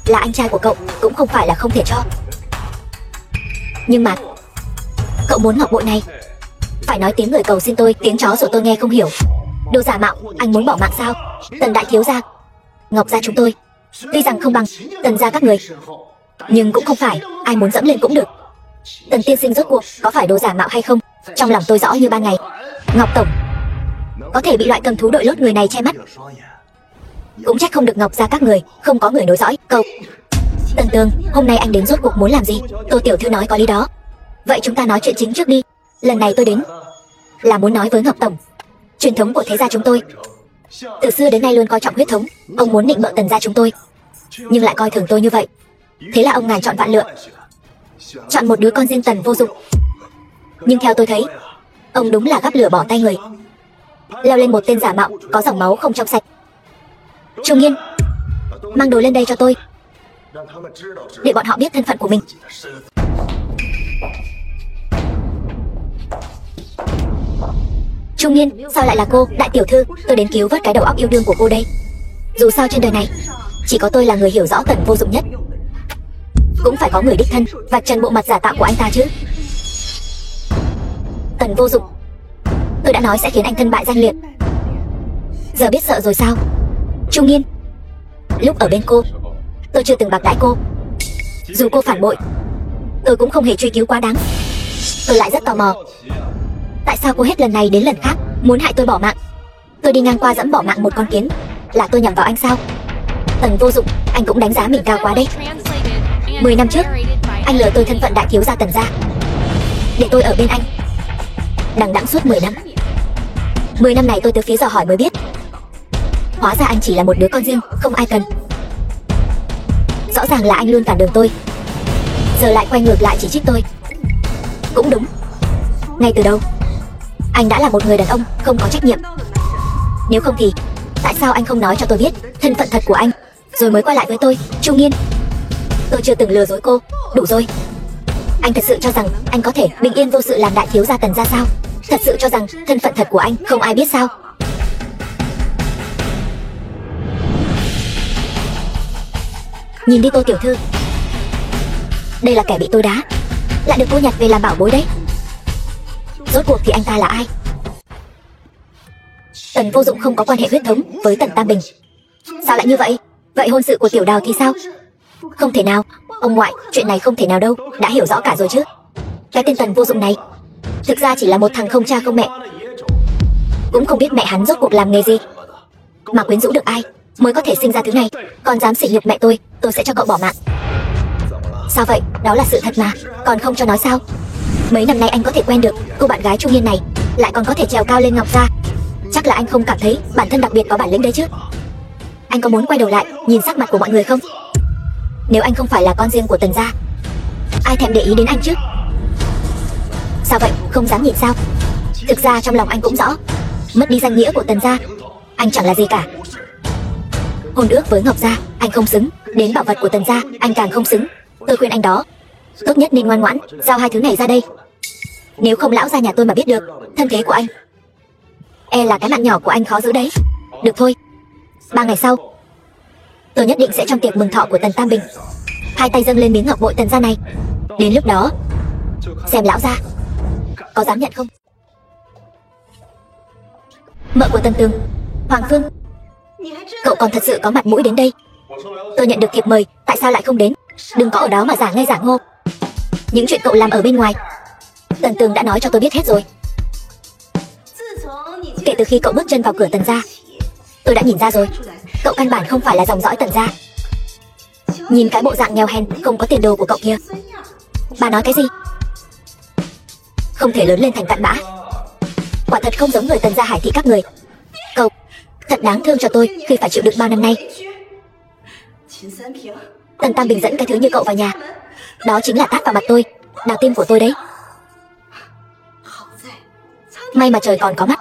Speaker 1: là anh trai của cậu cũng không phải là không thể cho. Nhưng mà cậu muốn ngọc bội này, phải nói tiếng người cầu xin tôi, tiếng chó rồi tôi nghe không hiểu. Đồ giả mạo, anh muốn bỏ mạng sao? Tần đại thiếu gia, Ngọc gia chúng tôi tuy rằng không bằng Tần gia các người, nhưng cũng không phải ai muốn dẫm lên cũng được. Tần tiên sinh rốt cuộc có phải đồ giả mạo hay không, trong lòng tôi rõ như ban ngày. Ngọc tổng có thể bị loại cầm thú đội lốt người này che mắt, cũng trách không được Ngọc gia các người không có người nối dõi. Cậu Tần Tường, hôm nay anh đến rốt cuộc muốn làm gì? Tô tiểu thư nói có lý đó. Vậy chúng ta nói chuyện chính trước đi. Lần này tôi đến là muốn nói với Ngọc tổng, truyền thống của thế gia chúng tôi từ xưa đến nay luôn coi trọng huyết thống. Ông muốn nịnh bợ Tần gia chúng tôi, nhưng lại coi thường tôi như vậy. Thế là ông ngàn chọn vạn lựa, chọn một đứa con riêng Tần Vô Dụng. Nhưng theo tôi thấy, ông đúng là gắp lửa bỏ tay người, leo lên một tên giả mạo có dòng máu không trong sạch. Trung Nghiên, mang đồ lên đây cho tôi, để bọn họ biết thân phận của mình. Trung Nghiên, sao lại là cô? Đại tiểu thư, tôi đến cứu vớt cái đầu óc yêu đương của cô đây. Dù sao trên đời này, chỉ có tôi là người hiểu rõ Tần Vô Dụng nhất. Cũng phải có người đích thân vạch trần bộ mặt giả tạo của anh ta chứ. Tần Vô Dụng, tôi đã nói sẽ khiến anh thân bại danh liệt, giờ biết sợ rồi sao? Trung Nghiên, lúc ở bên cô, tôi chưa từng bạc đãi cô. Dù cô phản bội, tôi cũng không hề truy cứu quá đáng. Tôi lại rất tò mò, tại sao cô hết lần này đến lần khác muốn hại tôi bỏ mạng? Tôi đi ngang qua dẫm bỏ mạng một con kiến, là tôi nhằm vào anh sao? Tần Vô Dụng, anh cũng đánh giá mình cao quá đấy. 10 năm trước, anh lừa tôi thân phận đại thiếu gia Tần gia, để tôi ở bên anh đằng đẵng suốt 10 năm. 10 năm này tôi từ phía dò hỏi mới biết, hóa ra anh chỉ là một đứa con riêng không ai cần. Rõ ràng là anh luôn cản đường tôi, giờ lại quay ngược lại chỉ trích tôi. Cũng đúng, ngay từ đầu anh đã là một người đàn ông không có trách nhiệm. Nếu không thì tại sao anh không nói cho tôi biết thân phận thật của anh, rồi mới quay lại với tôi. Chu Nghiên, tôi chưa từng lừa dối cô. Đủ rồi. Anh thật sự cho rằng anh có thể bình yên vô sự làm đại thiếu gia Tần gia sao? Thật sự cho rằng thân phận thật của anh không ai biết sao? Nhìn đi Tô tiểu thư, đây là kẻ bị tôi đá, lại được cô nhặt về làm bảo bối đấy. Rốt cuộc thì anh ta là ai? Tần Vô Dụng không có quan hệ huyết thống với Tần Tam Bình. Sao lại như vậy? Vậy hôn sự của Tiểu Đào thì sao? Không thể nào. Ông ngoại, chuyện này không thể nào đâu. Đã hiểu rõ cả rồi chứ. Cái tên Tần Vô Dụng này thực ra chỉ là một thằng không cha không mẹ, cũng không biết mẹ hắn rốt cuộc làm nghề gì, mà quyến rũ được ai mới có thể sinh ra thứ này. Còn dám sỉ nhục mẹ tôi sẽ cho cậu bỏ mạng. Sao vậy? Đó là sự thật mà, còn không cho nói sao? Mấy năm nay anh có thể quen được cô bạn gái Chu Nghiên này, lại còn có thể trèo cao lên Ngọc gia. Chắc là anh không cảm thấy bản thân đặc biệt có bản lĩnh đấy chứ? Anh có muốn quay đầu lại nhìn sắc mặt của mọi người không? Nếu anh không phải là con riêng của Tần gia, ai thèm để ý đến anh chứ? Sao vậy? Không dám nhìn sao? Thực ra trong lòng anh cũng rõ, mất đi danh nghĩa của Tần gia, anh chẳng là gì cả. Hôn ước với Ngọc gia, anh không xứng. Đến bảo vật của Tần gia, anh càng không xứng. Tôi khuyên anh đó, tốt nhất nên ngoan ngoãn giao hai thứ này ra đây. Nếu không lão gia nhà tôi mà biết được thân thế của anh, e là cái mạng nhỏ của anh khó giữ đấy. Được thôi, 3 ngày sau, tôi nhất định sẽ trong tiệc mừng thọ của Tần Tam Bình, hai tay dâng lên miếng ngọc bội Tần gia này. Đến lúc đó, xem lão gia có dám nhận không. Mợ của Tần Tường, Hoàng Phương, cậu còn thật sự có mặt mũi đến đây. Tôi nhận được thiệp mời, tại sao lại không đến? Đừng có ở đó mà giả ngây giả ngô. Những chuyện cậu làm ở bên ngoài, Tần Tường đã nói cho tôi biết hết rồi. Kể từ khi cậu bước chân vào cửa Tần gia, tôi đã nhìn ra rồi, cậu căn bản không phải là dòng dõi Tần gia. Nhìn cái bộ dạng nghèo hèn không có tiền đồ của cậu kia. Bà nói cái gì? Không thể lớn lên thành cặn bã. Quả thật không giống người Tần gia Hải thị các người. Cậu thật đáng thương cho tôi khi phải chịu đựng bao năm nay. Tần Tam Bình dẫn cái thứ như cậu vào nhà, đó chính là tát vào mặt tôi, đào tim của tôi đấy. May mà trời còn có mắt,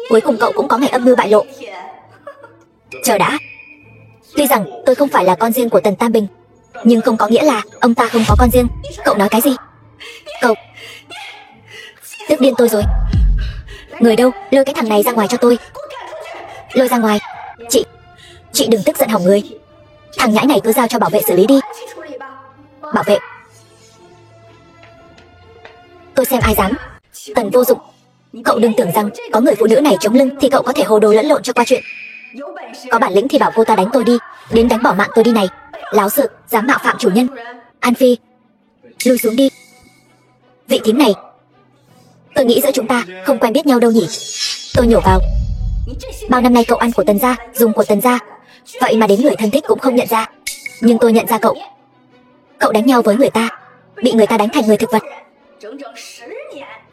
Speaker 1: cuối cùng cậu cũng có ngày âm mưu bại lộ. Chờ đã, tuy rằng tôi không phải là con riêng của Tần Tam Bình, nhưng không có nghĩa là ông ta không có con riêng. Cậu nói cái gì? Cậu tức điên tôi rồi. Người đâu, lôi cái thằng này ra ngoài cho tôi. Lôi ra ngoài. Chị đừng tức giận hỏng người. Thằng nhãi này cứ giao cho bảo vệ xử lý đi. Bảo vệ? Tôi xem ai dám. Tần Vô Dụng, cậu đừng tưởng rằng có người phụ nữ này chống lưng thì cậu có thể hồ đồ lẫn lộn cho qua chuyện. Có bản lĩnh thì bảo cô ta đánh tôi đi, đến đánh bỏ mạng tôi đi này. Láo sự, dám mạo phạm chủ nhân. An Phi, lui xuống đi. Vị thím này, tôi nghĩ giữa chúng ta không quen biết nhau đâu nhỉ? Tôi nhổ vào. Bao năm nay cậu ăn của Tần gia, dùng của Tần gia, vậy mà đến người thân thích cũng không nhận ra. Nhưng tôi nhận ra cậu. Cậu đánh nhau với người ta, bị người ta đánh thành người thực vật.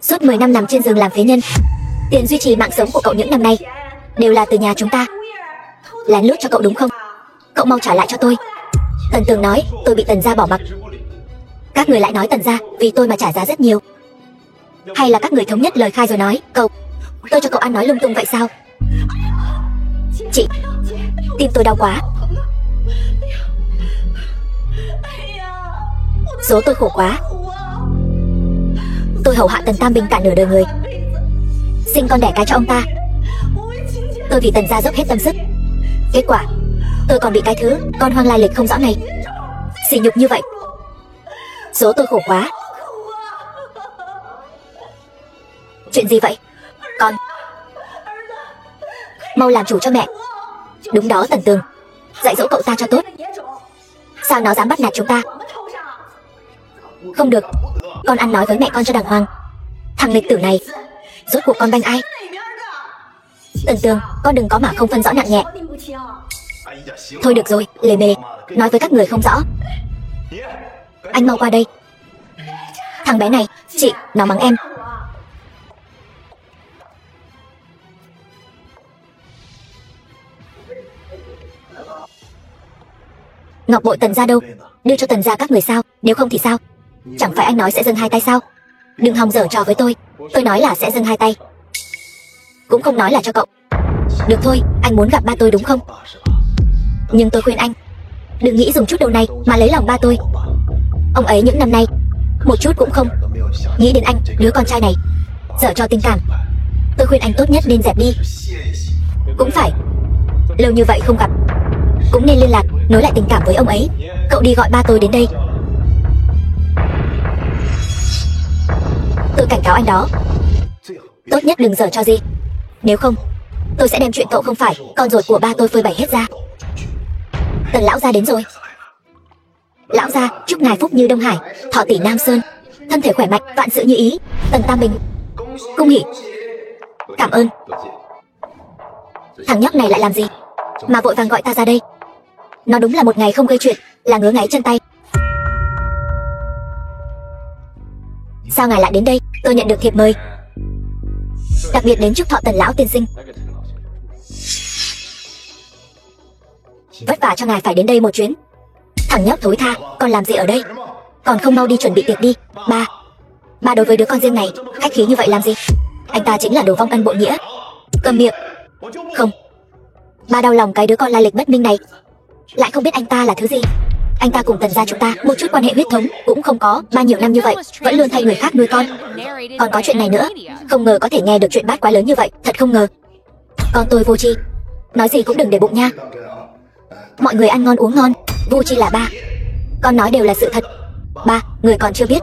Speaker 1: Suốt 10 năm nằm trên giường làm phế nhân. Tiền duy trì mạng sống của cậu những năm nay đều là từ nhà chúng ta lén lút cho cậu đúng không? Cậu mau trả lại cho tôi. Tần Tường nói tôi bị Tần gia bỏ mặc, các người lại nói Tần gia vì tôi mà trả giá rất nhiều. Hay là các người thống nhất lời khai rồi nói tôi cho cậu ăn nói lung tung vậy sao? Chị, tim tôi đau quá. Số tôi khổ quá. Tôi hầu hạ Tần Tam Bình cả nửa đời người, sinh con đẻ cái cho ông ta. Tôi vì Tần gia dốc hết tâm sức, kết quả tôi còn bị cái thứ con hoang lai lịch không rõ này sỉ nhục như vậy. Số tôi khổ quá. Chuyện gì vậy? Con mau làm chủ cho mẹ. Đúng đó Tần Tường, dạy dỗ cậu ta cho tốt. Sao nó dám bắt nạt chúng ta? Không được, con ăn nói với mẹ con cho đàng hoàng. Thằng nghịch tử này, rốt cuộc con banh ai? Tần Tường, con đừng có mà không phân rõ nặng nhẹ. Thôi được rồi, lề mề, nói với các người không rõ. Anh mau qua đây. Thằng bé này, chị, nó mắng em. Ngọc bội Tần gia đâu? Đưa cho Tần gia các người sao? Nếu không thì sao? Chẳng phải anh nói sẽ dâng hai tay sao? Đừng hòng giở trò với tôi. Tôi nói là sẽ dâng hai tay, cũng không nói là cho cậu. Được thôi, anh muốn gặp ba tôi đúng không? Nhưng tôi khuyên anh đừng nghĩ dùng chút đầu này mà lấy lòng ba tôi. Ông ấy những năm nay một chút cũng không nghĩ đến anh, đứa con trai này dở cho tình cảm. Tôi khuyên anh tốt nhất nên dẹp đi. Cũng phải, lâu như vậy không gặp, cũng nên liên lạc, nối lại tình cảm với ông ấy. Cậu đi gọi ba tôi đến đây. Tôi cảnh cáo anh đó, tốt nhất đừng giở cho gì. Nếu không, tôi sẽ đem chuyện cậu không phải con ruột của ba tôi phơi bày hết ra. Tần lão gia đến rồi. Lão gia chúc ngài phúc như Đông Hải, thọ tỷ Nam Sơn, thân thể khỏe mạnh, vạn sự như ý. Tần Tam Bình cung nghỉ. Cảm ơn. Thằng nhóc này lại làm gì mà vội vàng gọi ta ra đây? Nó đúng là một ngày không gây chuyện là ngứa ngáy chân tay. Sao ngài lại đến đây? Tôi nhận được thiệp mời, đặc biệt đến chúc thọ Tần lão tiên sinh. Vất vả cho ngài phải đến đây một chuyến. Thằng nhóc thối tha, còn làm gì ở đây? Còn không mau đi chuẩn bị tiệc đi. Ba đối với đứa con riêng này khách khí như vậy làm gì? Anh ta chính là đồ vong ân bội nghĩa. Câm miệng. Không, ba đau lòng cái đứa con lai lịch bất minh này, lại không biết anh ta là thứ gì. Anh ta cùng Tần gia chúng ta một chút quan hệ huyết thống cũng không có. Ba nhiều năm như vậy vẫn luôn thay người khác nuôi con. Còn có chuyện này nữa, không ngờ có thể nghe được chuyện bát quá lớn như vậy, thật không ngờ. Con tôi vô tri, nói gì cũng đừng để bụng nha. Mọi người ăn ngon uống ngon, vô tri là ba. Con nói đều là sự thật. Ba, người còn chưa biết,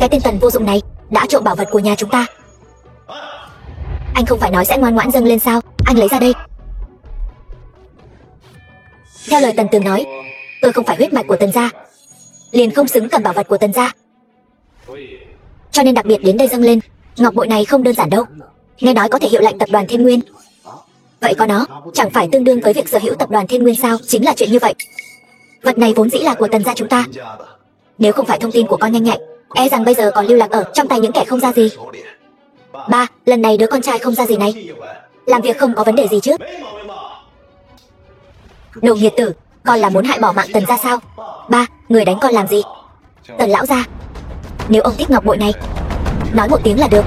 Speaker 1: cái tên Tần vô dụng này đã trộm bảo vật của nhà chúng ta. Anh không phải nói sẽ ngoan ngoãn dâng lên sao? Anh lấy ra đây. Theo lời Tần Tường nói, tôi không phải huyết mạch của Tần gia, liền không xứng cầm bảo vật của Tần gia, cho nên đặc biệt đến đây dâng lên. Ngọc bội này không đơn giản đâu, nghe nói có thể hiệu lệnh tập đoàn Thiên Nguyên. Vậy có nó chẳng phải tương đương với việc sở hữu tập đoàn Thiên Nguyên sao? Chính là chuyện như vậy. Vật này vốn dĩ là của Tần gia chúng ta, nếu không phải thông tin của con nhanh nhạy, e rằng bây giờ còn lưu lạc ở trong tay những kẻ không ra gì. Ba, lần này đứa con trai không ra gì này làm việc không có vấn đề gì chứ? Đồ nghiệt tử, con là muốn hại bỏ mạng Tần gia sao? Ba, người đánh con làm gì? Tần lão gia, nếu ông thích ngọc bội này, nói một tiếng là được.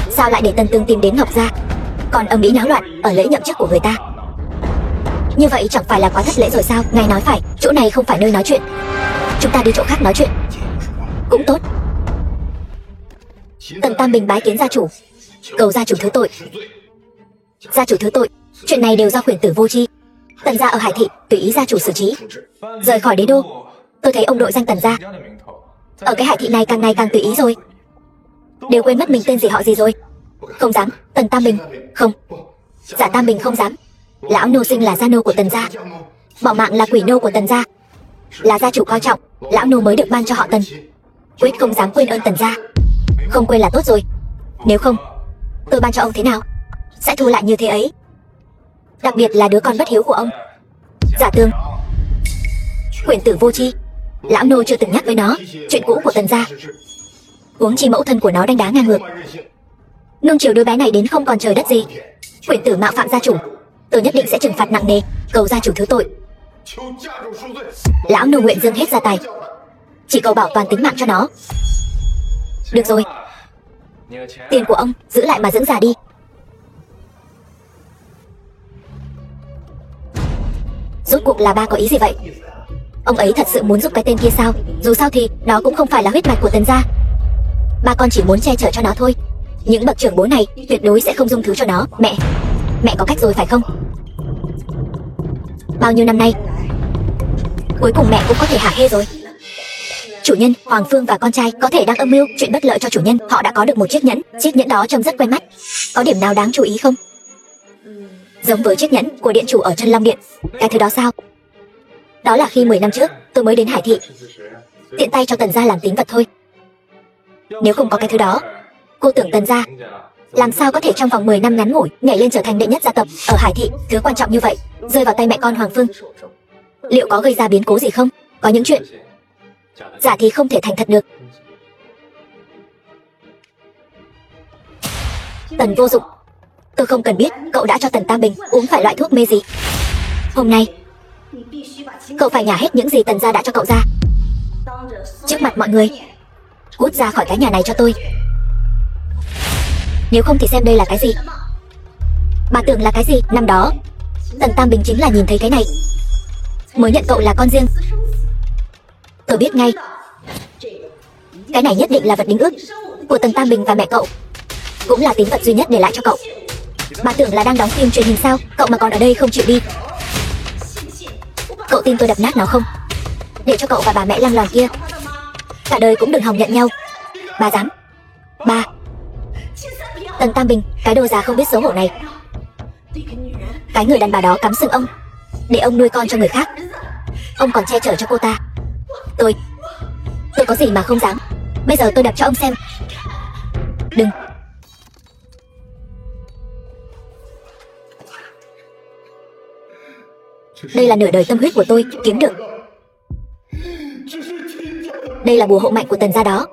Speaker 1: Sao lại để Tần Tương tìm đến Ngọc gia, còn âm ĩ náo loạn ở lễ nhậm chức của người ta? Như vậy chẳng phải là quá thất lễ rồi sao? Ngài nói phải, chỗ này không phải nơi nói chuyện, chúng ta đi chỗ khác nói chuyện. Cũng tốt. Tần Tam Bình bái kiến gia chủ, cầu gia chủ thứ tội. Gia chủ thứ tội, chuyện này đều do khuyển tử vô tri. Tần gia ở Hải thị tùy ý gia chủ xử trí. Rời khỏi đế đô, tôi thấy ông đội danh Tần gia ở cái Hải thị này càng ngày càng tùy ý rồi, đều quên mất mình tên gì họ gì rồi. Không dám. Tần Tam Bình không, Giả Tam Bình không dám. Lão nô sinh là gia nô của Tần gia, bỏ mạng là quỷ nô của Tần gia, là gia chủ coi trọng, lão nô mới được ban cho họ Tần, quyết không dám quên ơn Tần gia. Không quên là tốt rồi, nếu không tôi ban cho ông thế nào sẽ thu lại như thế ấy. Đặc biệt là đứa con bất hiếu của ông, Giả Tương. Quyển tử vô tri, lão nô chưa từng nhắc với nó chuyện cũ của Tần gia, huống chi mẫu thân của nó đánh đá ngang ngược, nung chiều đứa bé này đến không còn trời đất gì. Quyển tử mạo phạm gia chủ, tôi nhất định sẽ trừng phạt nặng nề, cầu gia chủ thứ tội. Lão nô nguyện dâng hết gia tài, chỉ cầu bảo toàn tính mạng cho nó. Được rồi, tiền của ông giữ lại mà dưỡng già đi. Rốt cuộc là ba có ý gì vậy? Ông ấy thật sự muốn giúp cái tên kia sao? Dù sao thì nó cũng không phải là huyết mạch của Tần gia. Ba con chỉ muốn che chở cho nó thôi. Những bậc trưởng bố này tuyệt đối sẽ không dung thứ cho nó. Mẹ có cách rồi phải không? Bao nhiêu năm nay, cuối cùng mẹ cũng có thể hả hê rồi. Chủ nhân, Hoàng Phương và con trai có thể đang âm mưu chuyện bất lợi cho chủ nhân. Họ đã có được một chiếc nhẫn. Chiếc nhẫn đó trông rất quen mắt. Có điểm nào đáng chú ý không? Giống với chiếc nhẫn của điện chủ ở Chân Long Điện. Cái thứ đó sao? Đó là khi 10 năm trước tôi mới đến Hải thị, tiện tay cho Tần gia làm tín vật thôi. Nếu không có cái thứ đó, cô tưởng Tần gia làm sao có thể trong vòng 10 năm ngắn ngủi nhảy lên trở thành đệ nhất gia tộc ở Hải thị. Thứ quan trọng như vậy rơi vào tay mẹ con Hoàng Phương, liệu có gây ra biến cố gì không? Có những chuyện giả thì không thể thành thật được. Tần vô dụng, tôi không cần biết cậu đã cho Tần Tam Bình uống phải loại thuốc mê gì. Hôm nay cậu phải nhả hết những gì Tần gia đã cho cậu ra, trước mặt mọi người. Cút ra khỏi cái nhà này cho tôi, nếu không thì xem đây là cái gì. Bà tưởng là cái gì? Năm đó Tần Tam Bình chính là nhìn thấy cái này mới nhận cậu là con riêng. Tôi biết ngay, cái này nhất định là vật đính ước của Tần Tam Bình và mẹ cậu, cũng là tín vật duy nhất để lại cho cậu. Bà tưởng là đang đóng phim truyền hình sao? Cậu mà còn ở đây không chịu đi. Cậu tin tôi đập nát nó không? Để cho cậu và bà mẹ lăng loàn kia cả đời cũng đừng hòng nhận nhau. Bà dám? Bà! Tần Tam Bình, cái đồ già không biết xấu hổ này. Cái người đàn bà đó cắm sừng ông, để ông nuôi con cho người khác. Ông còn che chở cho cô ta. Tôi có gì mà không dám. Bây giờ tôi đập cho ông xem. Đừng! Đây là nửa đời tâm huyết của tôi kiếm được. Đây là bùa hộ mạnh của Tần gia đó.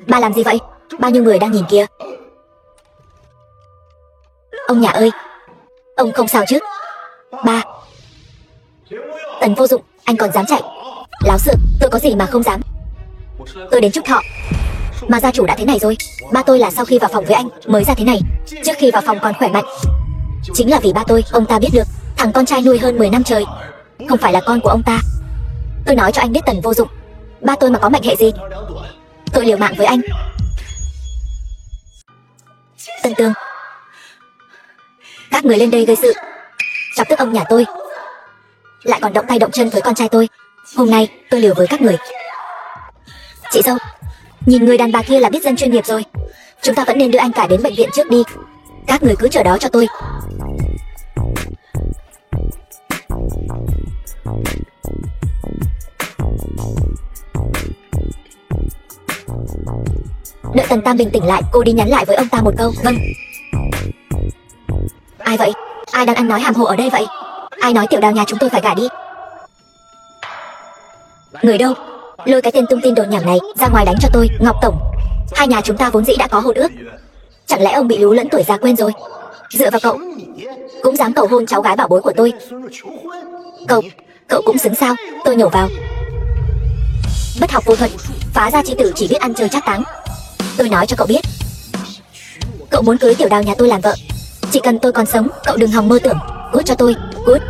Speaker 1: Bà làm gì vậy? Bao nhiêu người đang nhìn kìa. Ông nhà ơi, ông không sao chứ? Ba! Tần vô dụng, anh còn dám chạy? Láo xược, tôi có gì mà không dám. Tôi đến chúc thọ mà gia chủ đã thế này rồi. Ba tôi là sau khi vào phòng với anh mới ra thế này. Trước khi vào phòng còn khỏe mạnh. Chính là vì ba tôi, ông ta biết được thằng con trai nuôi hơn 10 năm trời không phải là con của ông ta. Tôi nói cho anh biết Tần vô dụng, ba tôi mà có mệnh hệ gì, tôi liều mạng với anh. Tần Tường, các người lên đây gây sự, chọc tức ông nhà tôi, lại còn động tay động chân với con trai tôi. Hôm nay tôi liều với các người. Chị dâu, nhìn người đàn bà kia là biết dân chuyên nghiệp rồi. Chúng ta vẫn nên đưa anh cả đến bệnh viện trước đi. Các người cứ chờ đó cho tôi. Đợi Tần Tam bình tĩnh lại, cô đi nhắn lại với ông ta một câu. Vâng. Ai vậy? Ai đang ăn nói hàm hồ ở đây vậy? Ai nói tiểu đào nhà chúng tôi phải gả đi? Người đâu? Lôi cái tên tung tin đồn nhảm này ra ngoài đánh cho tôi. Ngọc Tổng, hai nhà chúng ta vốn dĩ đã có hôn ước. Chẳng lẽ ông bị lú lẫn tuổi già quên rồi? Dựa vào cậu cũng dám cầu hôn cháu gái bảo bối của tôi. Cậu cũng xứng sao? Tôi nhổ vào. Bất học vô thuật, phá ra chi tử chỉ biết ăn chơi trác táng. Tôi nói cho cậu biết, cậu muốn cưới tiểu đào nhà tôi làm vợ, chỉ cần tôi còn sống, cậu đừng hòng mơ tưởng. Cút cho tôi, cút.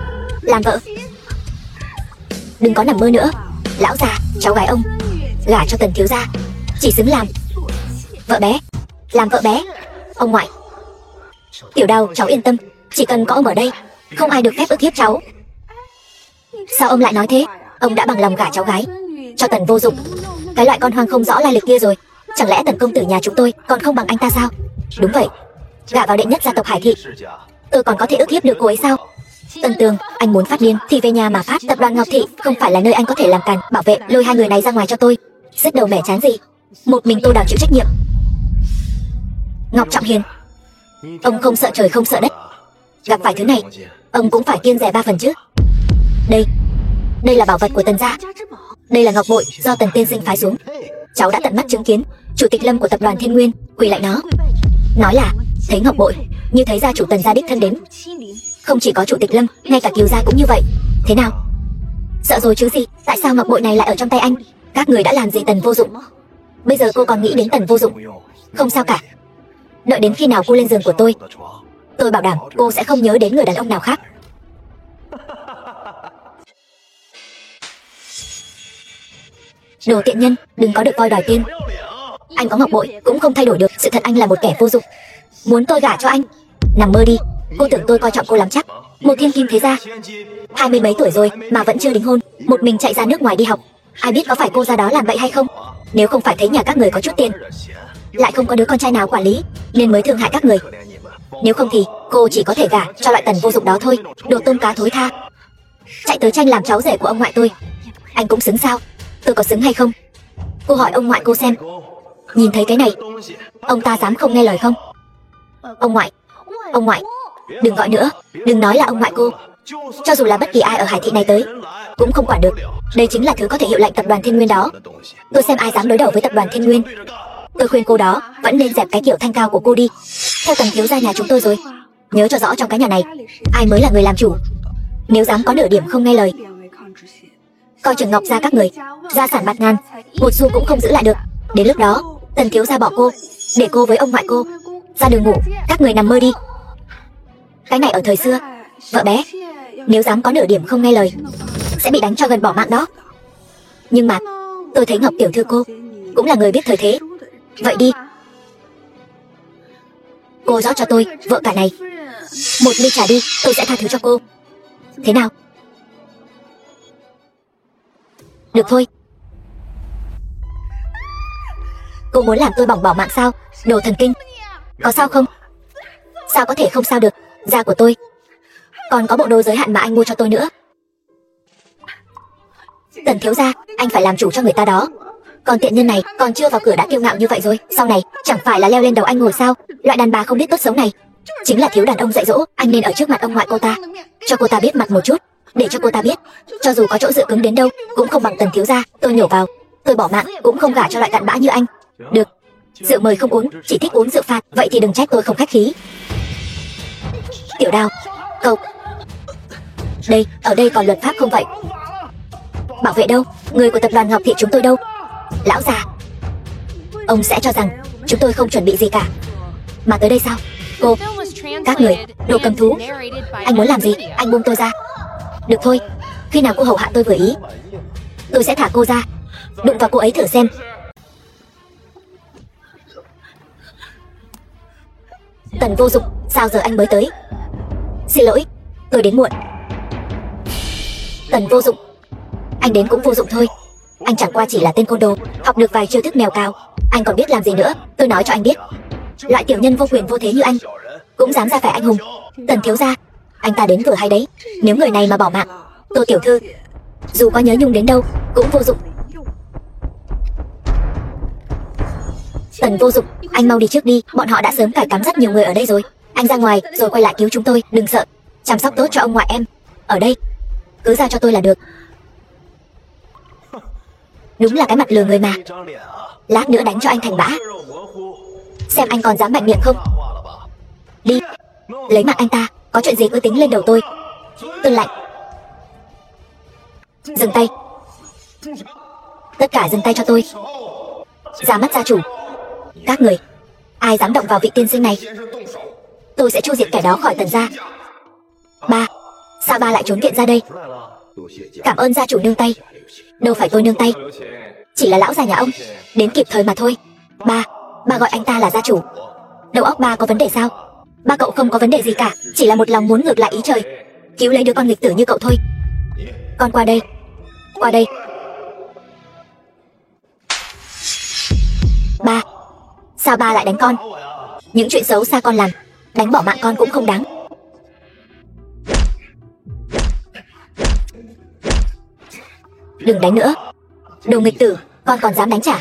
Speaker 1: Làm vợ, đừng có nằm mơ nữa. Lão già, cháu gái ông gả cho Tần thiếu gia chỉ xứng làm vợ bé. Làm vợ bé. Ông ngoại, tiểu đào cháu yên tâm, chỉ cần có ông ở đây, không ai được phép ức hiếp cháu. Sao ông lại nói thế? Ông đã bằng lòng gả cháu gái cho Tần vô dụng, cái loại con hoang không rõ lai lịch kia rồi. Chẳng lẽ Tần công tử nhà chúng tôi còn không bằng anh ta sao? Đúng vậy, gả vào đệ nhất gia tộc Hải thị, tôi còn có thể ức hiếp được cô ấy sao? Tần Tường, anh muốn phát điên thì về nhà mà phát. Tập đoàn Ngọc thị không phải là nơi anh có thể làm càn. Bảo vệ, lôi hai người này ra ngoài cho tôi. Sứt đầu mẻ chán gì, một mình Tô Đào chịu trách nhiệm. Ngọc Trọng Hiền, ông không sợ trời không sợ đất, gặp phải thứ này ông cũng phải kiêng dè 3 phần chứ. Đây là bảo vật của Tần gia. Đây là ngọc bội do Tần tiên sinh phái xuống. Cháu đã tận mắt chứng kiến chủ tịch Lâm của tập đoàn Thiên Nguyên quỳ lại nó, nói là thấy ngọc bội như thấy gia chủ Tần gia đích thân đến. Không chỉ có chủ tịch Lâm, ngay cả Kiều gia cũng như vậy. Thế nào? Sợ rồi chứ gì? Tại sao ngọc bội này lại ở trong tay anh? Các người đã làm gì Tần vô dụng? Bây giờ cô còn nghĩ đến Tần vô dụng? Không sao cả. Đợi đến khi nào cô lên giường của tôi bảo đảm cô sẽ không nhớ đến người đàn ông nào khác. Đồ tiện nhân, đừng có được voi đòi tiên. Anh có ngọc bội cũng không thay đổi được sự thật anh là một kẻ vô dụng. Muốn tôi gả cho anh? Nằm mơ đi. Cô tưởng tôi coi trọng cô lắm chắc? Một thiên kim thế gia, 20 mấy tuổi rồi mà vẫn chưa đính hôn, một mình chạy ra nước ngoài đi học. Ai biết có phải cô ra đó làm vậy hay không? Nếu không phải thấy nhà các người có chút tiền, lại không có đứa con trai nào quản lý, nên mới thương hại các người. Nếu không thì cô chỉ có thể gả cho loại Tần vô dụng đó thôi. Đồ tôm cá thối tha, chạy tới tranh làm cháu rể của ông ngoại tôi. Anh cũng xứng sao? Tôi có xứng hay không? Cô hỏi ông ngoại cô xem. Nhìn thấy cái này, ông ta dám không nghe lời không? Ông ngoại, đừng gọi nữa. Đừng nói là ông ngoại cô. Cho dù là bất kỳ ai ở Hải thị này tới cũng không quản được. Đây chính là thứ có thể hiệu lệnh tập đoàn Thiên Nguyên đó. Tôi xem ai dám đối đầu với tập đoàn Thiên Nguyên. Tôi khuyên cô đó vẫn nên dẹp cái kiểu thanh cao của cô đi, theo Tần thiếu gia nhà chúng tôi rồi. Nhớ cho rõ trong cái nhà này ai mới là người làm chủ. Nếu dám có nửa điểm không nghe lời, coi chừng Ngọc gia các người gia sản bạt ngàn, một xu cũng không giữ lại được. Đến lúc đó Tần thiếu gia bỏ cô, để cô với ông ngoại cô ra đường ngủ. Các người nằm mơ đi. Cái này ở thời xưa, vợ bé nếu dám có nửa điểm không nghe lời sẽ bị đánh cho gần bỏ mạng đó. Nhưng mà tôi thấy Ngọc tiểu thư cô cũng là người biết thời thế. Vậy đi, cô rót cho tôi vợ cả này một ly trà đi, tôi sẽ tha thứ cho cô. Thế nào? Được thôi. Cô muốn làm tôi bỏng bỏ mạng sao? Đồ thần kinh. Có sao không? Sao có thể không sao được? Da của tôi còn có bộ đồ giới hạn mà anh mua cho tôi nữa. Tần thiếu gia, anh phải làm chủ cho người ta đó. Còn tiện nhân này còn chưa vào cửa đã kiêu ngạo như vậy rồi, sau này chẳng phải là leo lên đầu anh ngồi sao? Loại đàn bà không biết tốt xấu này chính là thiếu đàn ông dạy dỗ. Anh nên ở trước mặt ông ngoại cô ta, cho cô ta biết mặt một chút, để cho cô ta biết cho dù có chỗ dựa cứng đến đâu cũng không bằng Tần thiếu gia. Tôi nhổ vào, tôi bỏ mạng cũng không gả cho loại cặn bã như anh. Được, rượu mời không uống, chỉ thích uống rượu phạt. Vậy thì đừng trách tôi không khách khí. Tiểu Đào, cậu đây, ở đây còn luật pháp không vậy? Bảo vệ đâu? Người của tập đoàn Ngọc Thị chúng tôi đâu? Lão già, ông sẽ cho rằng chúng tôi không chuẩn bị gì cả mà tới đây sao? Cô, các người, đồ cầm thú. Anh muốn làm gì? Anh buông tôi ra. Được thôi, khi nào cô hầu hạ tôi vừa ý, tôi sẽ thả cô ra. Đụng vào cô ấy thử xem. Tần vô dụng, sao giờ anh mới tới? Xin lỗi, tôi đến muộn. Tần vô dụng, anh đến cũng vô dụng thôi. Anh chẳng qua chỉ là tên côn đồ, học được vài chiêu thức mèo cào. Anh còn biết làm gì nữa? Tôi nói cho anh biết, loại tiểu nhân vô quyền vô thế như anh cũng dám ra vẻ anh hùng. Tần thiếu gia, anh ta đến vừa hay đấy. Nếu người này mà bỏ mạng, Tô tiểu thư dù có nhớ nhung đến đâu cũng vô dụng. Tần vô dụng, anh mau đi trước đi. Bọn họ đã sớm cài cắm rất nhiều người ở đây rồi. Anh ra ngoài rồi quay lại cứu chúng tôi. Đừng sợ, chăm sóc tốt cho ông ngoại em. Ở đây cứ giao cho tôi là được. Đúng là cái mặt lừa người mà. Lát nữa đánh cho anh thành bã, xem anh còn dám mạnh miệng không. Đi, lấy mạng anh ta. Có chuyện gì cứ tính lên đầu tôi. Tôi lạnh. Dừng tay. Tất cả dừng tay cho tôi. Ra mắt gia chủ. Các người, ai dám động vào vị tiên sinh này, tôi sẽ chu diệt kẻ đó khỏi Tần gia. Ba, sao ba lại trốn viện ra đây? Cảm ơn gia chủ nương tay. Đâu phải tôi nương tay, chỉ là lão già nhà ông đến kịp thời mà thôi. Ba gọi anh ta là gia chủ. Đầu óc ba có vấn đề sao? Ba cậu không có vấn đề gì cả, chỉ là một lòng muốn ngược lại ý trời, cứu lấy đứa con nghịch tử như cậu thôi. Con qua đây. Qua đây. Ba, sao ba lại đánh con? Những chuyện xấu xa con làm, đánh bỏ mạng con cũng không đáng. Đừng đánh nữa. Đồ nghịch tử, con còn dám đánh trả?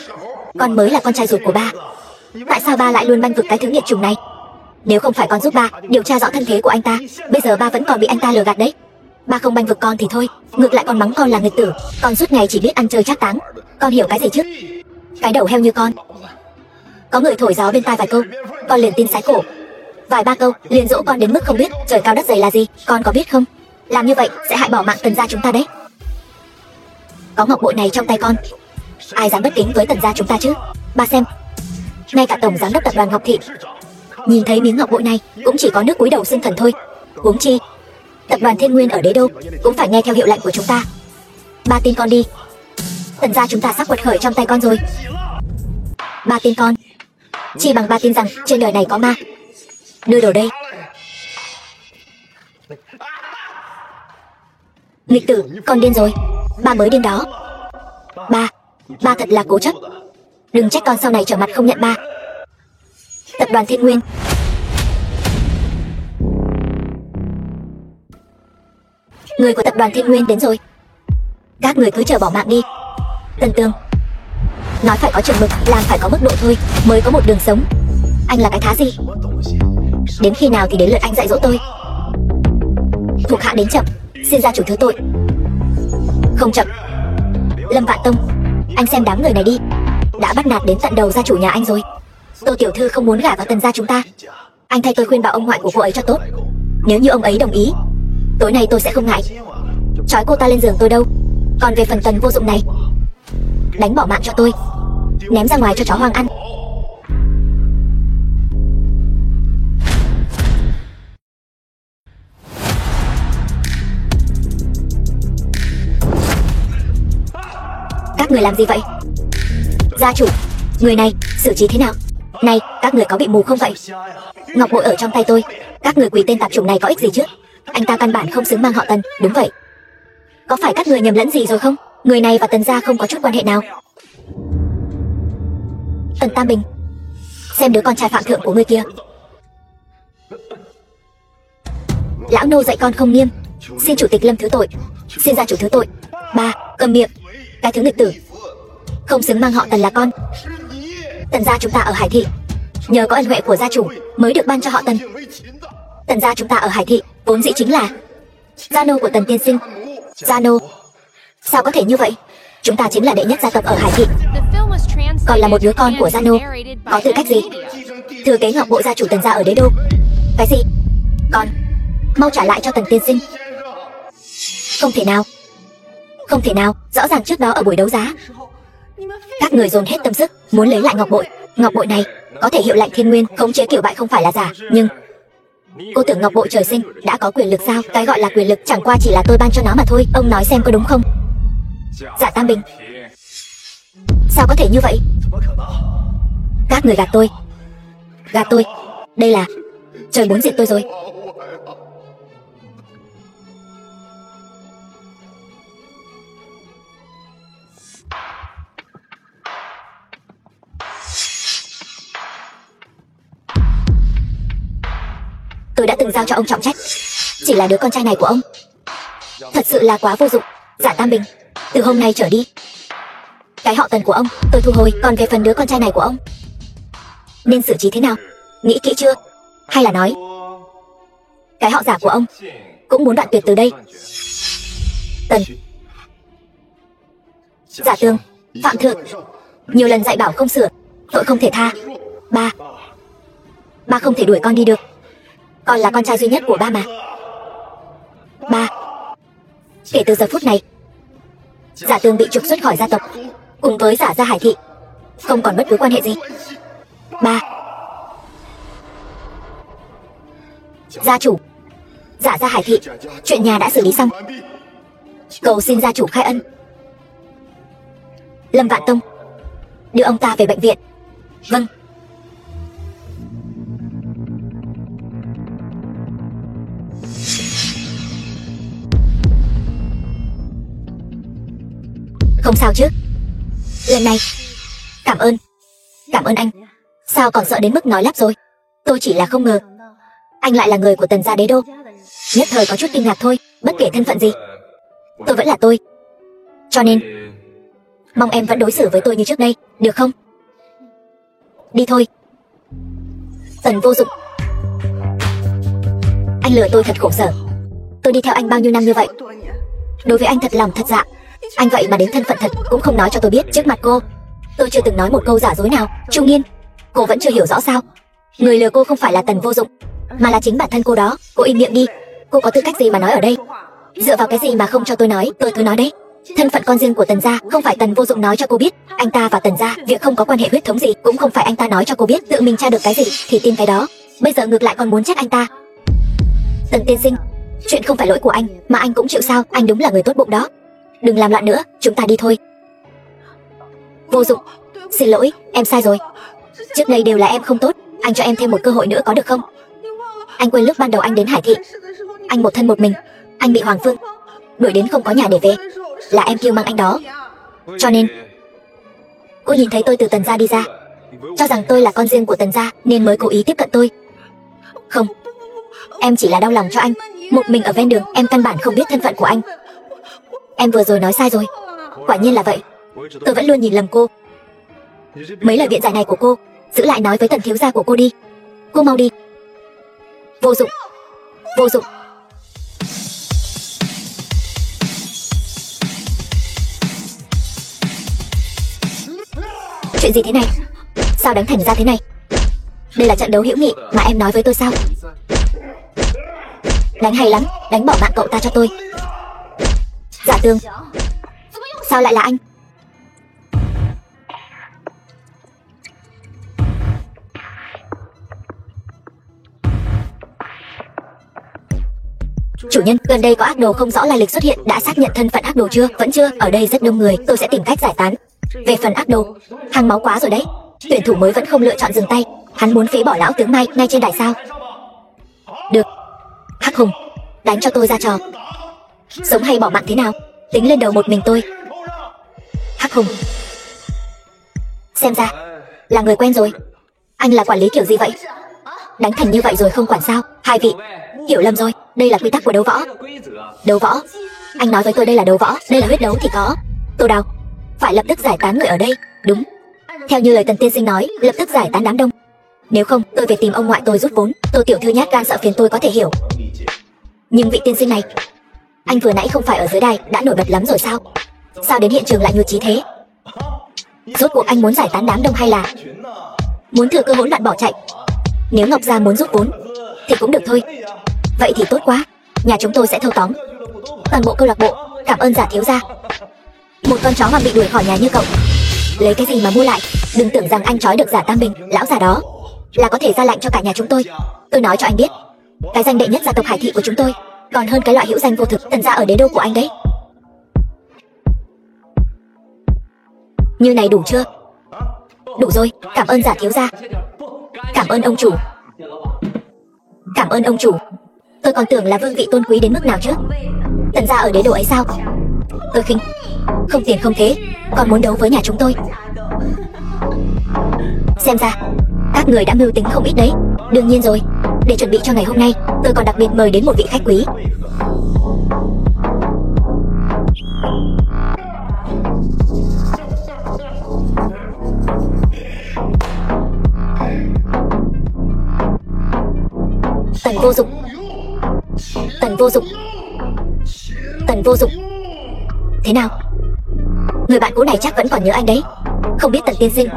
Speaker 1: Con mới là con trai ruột của ba. Tại sao ba lại luôn banh vực cái thứ nghiệt chủng này? Nếu không phải con giúp ba điều tra rõ thân thế của anh ta, bây giờ ba vẫn còn bị anh ta lừa gạt đấy. Ba không banh vực con thì thôi, ngược lại còn mắng con là nghịch tử. Con suốt ngày chỉ biết ăn chơi trác táng, con hiểu cái gì chứ? Cái đầu heo như con, có người thổi gió bên tai vài câu, con liền tin sái cổ. Vài ba câu liền dỗ con đến mức không biết trời cao đất dày là gì. Con có biết không, làm như vậy sẽ hại bỏ mạng Tần gia chúng ta đấy. Có ngọc bội này trong tay con, ai dám bất kính với Tần gia chúng ta chứ? Ba xem, ngay cả tổng giám đốc tập đoàn Ngọc Thị nhìn thấy miếng ngọc bội này cũng chỉ có nước cúi đầu xưng thần thôi. Huống chi tập đoàn Thiên Nguyên ở đế đô cũng phải nghe theo hiệu lệnh của chúng ta. Ba tin con đi, Tần gia chúng ta sắp quật khởi trong tay con rồi. Ba tin con, chi bằng ba tin rằng trên đời này có ma. Đưa đồ đây. Nghịch tử, con điên rồi. Ba mới điên đó. Ba thật là cố chấp. Đừng trách con sau này trở mặt không nhận ba. Tập đoàn Thiên Nguyên. Người của tập đoàn Thiên Nguyên đến rồi. Các người cứ chờ bỏ mạng đi. Tần Tường, nói phải có chừng mực, làm phải có mức độ thôi, mới có một đường sống. Anh là cái thá gì? Đến khi nào thì đến lượt anh dạy dỗ tôi. Thuộc hạ đến chậm, xin gia chủ thứ tội. Không chậm. Lâm Vạn Tông, anh xem đám người này đi, đã bắt nạt đến tận đầu gia chủ nhà anh rồi. Tô tiểu thư không muốn gả vào Tần gia chúng ta. Anh thay tôi khuyên bảo ông ngoại của cô ấy cho tốt. Nếu như ông ấy đồng ý, tối nay tôi sẽ không ngại trói cô ta lên giường tôi đâu. Còn về phần Tần vô dụng này, đánh bỏ mạng cho tôi, ném ra ngoài cho chó hoang ăn. người làm gì vậy? Gia chủ, người này xử trí thế nào? Này, các người có bị mù không vậy? Ngọc bội ở trong tay tôi, các người quỳ tên tạp chủng này có ích gì chứ? Anh ta căn bản không xứng mang họ Tần. Đúng vậy. Có phải các người nhầm lẫn gì rồi không? Người này và Tần gia không có chút quan hệ nào. Tần Tam Bình, xem đứa con trai phạm thượng của ngươi kia. Lão nô dạy con không nghiêm, xin chủ tịch Lâm thứ tội, xin gia chủ thứ tội. Ba, cầm miệng, cái thứ nghịch tử, không xứng mang họ Tần là con. Tần gia chúng ta ở Hải Thị, nhờ có ân huệ của gia chủ mới được ban cho họ Tần. Tần gia chúng ta ở Hải Thị vốn dĩ chính là gia nô của Tần tiên sinh. Gia nô? Sao có thể như vậy? Chúng ta chính là đệ nhất gia tộc ở Hải Thị, còn là một đứa con của gia nô, có tư cách gì thừa kế ngọc bội gia chủ Tần gia ở đế đô? Cái gì? Con mau trả lại cho Tần tiên sinh. Không thể nào, không thể nào. Rõ ràng trước đó ở buổi đấu giá các người dồn hết tâm sức muốn lấy lại ngọc bội. Ngọc bội này có thể hiệu lệnh thiên nguyên, khống chế kiểu bại không phải là giả. Nhưng cô tưởng ngọc bội trời sinh đã có quyền lực sao? Cái gọi là quyền lực chẳng qua chỉ là tôi ban cho nó mà thôi. Ông nói xem có đúng không? Dạ Tam Bình, sao có thể như vậy? Các người gạt tôi, gạt tôi. Đây là trời muốn diệt tôi rồi. Tôi đã từng giao cho ông trọng trách, chỉ là đứa con trai này của ông thật sự là quá vô dụng. Dạ Tam Bình, từ hôm nay trở đi, cái họ Tần của ông tôi thu hồi. Còn về phần đứa con trai này của ông, nên xử trí thế nào? Nghĩ kỹ chưa? Hay là nói cái họ giả của ông cũng muốn đoạn tuyệt từ đây? Tần, Giả Tường, Phạm Thượng nhiều lần dạy bảo không sửa, tội không thể tha. Ba không thể đuổi con đi được. Con là con trai duy nhất của ba mà. Ba, kể từ giờ phút này, Giả Tường bị trục xuất khỏi gia tộc, cùng với Giả gia Hải Thị không còn bất cứ quan hệ gì. Ba, gia chủ, Giả gia Hải Thị chuyện nhà đã xử lý xong, cầu xin gia chủ khai ân. Lâm Vạn Tông, đưa ông ta về bệnh viện. Vâng. Không sao chứ? Lần này cảm ơn anh. Sao còn sợ đến mức nói lắp rồi? Tôi chỉ là không ngờ anh lại là người của Tần gia đế đô, nhất thời có chút kinh ngạc thôi. Bất kể thân phận gì, tôi vẫn là tôi, cho nên mong em vẫn đối xử với tôi như trước đây, được không? Đi thôi. Tần vô dụng, anh lừa tôi thật khổ sở. Tôi đi theo anh bao nhiêu năm như vậy, đối với anh thật lòng thật dạ. Anh vậy mà đến thân phận thật cũng không nói cho tôi biết. Trước mặt cô, tôi chưa từng nói một câu giả dối nào. Trung Nghiên, cô vẫn chưa hiểu rõ sao? Người lừa cô không phải là Tần vô dụng, mà là chính bản thân cô đó. Cô im miệng đi. Cô có tư cách gì mà nói ở đây? Dựa vào cái gì mà không cho tôi nói? Tôi cứ nói đấy. Thân phận con riêng của Tần gia không phải Tần vô dụng nói cho cô biết. Anh ta và Tần gia việc không có quan hệ huyết thống gì cũng không phải anh ta nói cho cô biết. Tự mình tra được cái gì thì tin cái đó. Bây giờ ngược lại còn muốn trách anh ta. Tần tiên sinh, chuyện không phải lỗi của anh mà anh cũng chịu sao? Anh đúng là người tốt bụng đó. Đừng làm loạn nữa, chúng ta đi thôi. Vô dụng, xin lỗi, em sai rồi. Trước đây đều là em không tốt, anh cho em thêm một cơ hội nữa có được không? Anh quên lúc ban đầu anh đến Hải Thị, anh một thân một mình, anh bị Hoàng Phương đuổi đến không có nhà để về. Là em kêu mang anh đó. Cho nên cô nhìn thấy tôi từ Tần gia đi ra, cho rằng tôi là con riêng của Tần gia nên mới cố ý tiếp cận tôi. Không, em chỉ là đau lòng cho anh. Một mình ở ven đường, em căn bản không biết thân phận của anh. Em vừa rồi nói sai rồi. Quả nhiên là vậy. Tôi vẫn luôn nhìn lầm cô. Mấy lời viện giải này của cô giữ lại nói với Tần thiếu gia của cô đi. Cô mau đi. Vô dụng, vô dụng. Chuyện gì thế này? Sao đánh thành ra thế này? Đây là trận đấu hữu nghị mà em nói với tôi sao? Đánh hay lắm, đánh bỏ mạng cậu ta cho tôi. Giả Tường, sao lại là anh? Chủ nhân, gần đây có ác đồ không rõ lai lịch xuất hiện. Đã xác nhận thân phận ác đồ chưa? Vẫn chưa. Ở đây rất đông người, tôi sẽ tìm cách giải tán. Về phần ác đồ, hăng máu quá rồi đấy. Tuyển thủ mới vẫn không lựa chọn dừng tay. Hắn muốn phế bỏ lão tướng Mai ngay trên đài sao? Được. Hắc Hùng, đánh cho tôi ra trò. Sống hay bỏ mạng thế nào, tính lên đầu một mình tôi. Hắc Hùng, xem ra là người quen rồi. Anh là quản lý kiểu gì vậy? Đánh thành như vậy rồi không quản sao? Hai vị hiểu lầm rồi, đây là quy tắc của đấu võ. Đấu võ? Anh nói với tôi đây là đấu võ, đây là huyết đấu thì có. Tô Đào, phải lập tức giải tán người ở đây. Đúng, theo như lời Tần tiên sinh nói, lập tức giải tán đám đông. Nếu không, tôi về tìm ông ngoại tôi rút vốn. Tô tiểu thư nhát gan sợ phiền tôi có thể hiểu. Nhưng vị tiên sinh này, anh vừa nãy không phải ở dưới đài đã nổi bật lắm rồi sao? Sao đến hiện trường lại nhụt chí thế? Rốt cuộc anh muốn giải tán đám đông hay là muốn thừa cơ hỗn loạn bỏ chạy? Nếu Ngọc Gia muốn rút vốn thì cũng được thôi. Vậy thì tốt quá, nhà chúng tôi sẽ thâu tóm toàn bộ câu lạc bộ. Cảm ơn Giả thiếu gia. Một con chó mà bị đuổi khỏi nhà như cậu, lấy cái gì mà mua lại? Đừng tưởng rằng anh trói được Giả Tam Bình, lão già đó là có thể ra lệnh cho cả nhà chúng tôi. Tôi nói cho anh biết, cái danh đệ nhất gia tộc Hải Thị của chúng tôi còn hơn cái loại hữu danh vô thực Tần gia ở đế đô của anh đấy. Như này đủ chưa? Đủ rồi, cảm ơn Giả thiếu gia. Cảm ơn ông chủ. Cảm ơn ông chủ. Tôi còn tưởng là vương vị tôn quý đến mức nào chứ. Tần gia ở đế đô ấy sao? Tôi khinh. Không tiền không thế, còn muốn đấu với nhà chúng tôi. Xem ra các người đã mưu tính không ít đấy. Đương nhiên rồi, để chuẩn bị cho ngày hôm nay, tôi còn đặc biệt mời đến một vị khách quý. Tần Vô Dụng. Tần Vô Dụng. Tần Vô Dụng. Thế nào? Người bạn cũ này chắc vẫn còn nhớ anh đấy. Không biết Tần tiên sinh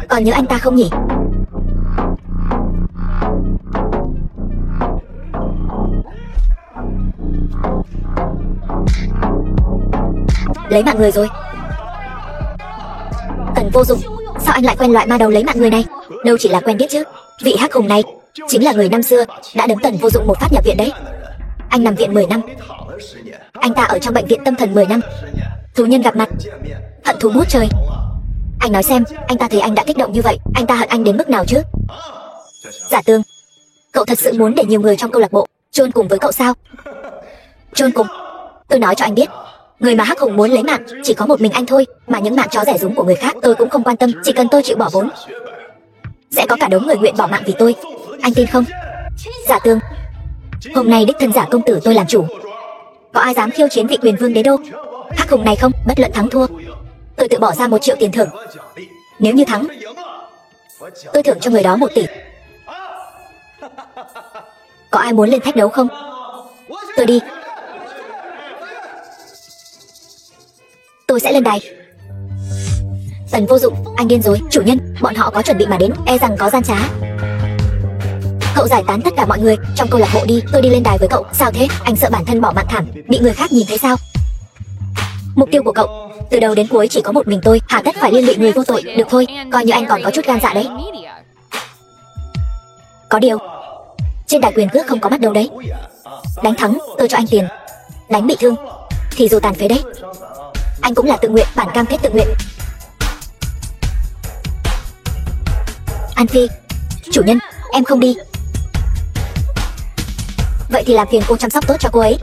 Speaker 1: còn nhớ anh ta không nhỉ? Lấy mạng người rồi. Tần Vô Dụng, sao anh lại quen loại ma đầu lấy mạng người này? Đâu chỉ là quen biết chứ. Vị Hắc Hùng này chính là người năm xưa đã đấm Tần Vô Dụng một phát nhập viện đấy. Anh nằm viện 10 năm. Anh ta ở trong bệnh viện tâm thần 10 năm. Thú nhân gặp mặt, hận thù ngút trời. Anh nói xem, anh ta thấy anh đã kích động như vậy, anh ta hận anh đến mức nào chứ? Giả Tương, cậu thật sự muốn để nhiều người trong câu lạc bộ chôn cùng với cậu sao? Chôn cùng? Tôi nói cho anh biết, người mà Hắc Hùng muốn lấy mạng chỉ có một mình anh thôi. Mà những mạng chó rẻ rúng của người khác tôi cũng không quan tâm. Chỉ cần tôi chịu bỏ vốn, sẽ có cả đống người nguyện bỏ mạng vì tôi. Anh tin không? Giả Tương, hôm nay đích thân Giả công tử tôi làm chủ. Có ai dám khiêu chiến vị quyền vương đế đô Hắc Hùng này không? Bất luận thắng thua, tôi tự bỏ ra 1 triệu tiền thưởng. Nếu như thắng, tôi thưởng cho người đó 1 tỷ. Có ai muốn lên thách đấu không? Tôi đi. Tôi sẽ lên đài. Tần Vô Dụng, anh điên rồi. Chủ nhân, bọn họ có chuẩn bị mà đến, e rằng có gian trá. Cậu giải tán tất cả mọi người trong câu lạc bộ đi, tôi đi lên đài với cậu. Sao thế? Anh sợ bản thân bỏ mạng thảm, bị người khác nhìn thấy sao? Mục tiêu của cậu từ đầu đến cuối chỉ có một mình tôi, hà tất phải liên lụy người vô tội. Được thôi, coi như anh còn có chút gan dạ đấy. Có điều, trên đài quyền cước không có mắt đâu đấy. Đánh thắng, tôi cho anh tiền. Đánh bị thương, thì dù tàn phế đấy. Anh cũng là tự nguyện, bản cam kết tự nguyện. An Phi, chủ nhân, em không đi. Vậy thì làm phiền cô chăm sóc tốt cho cô ấy.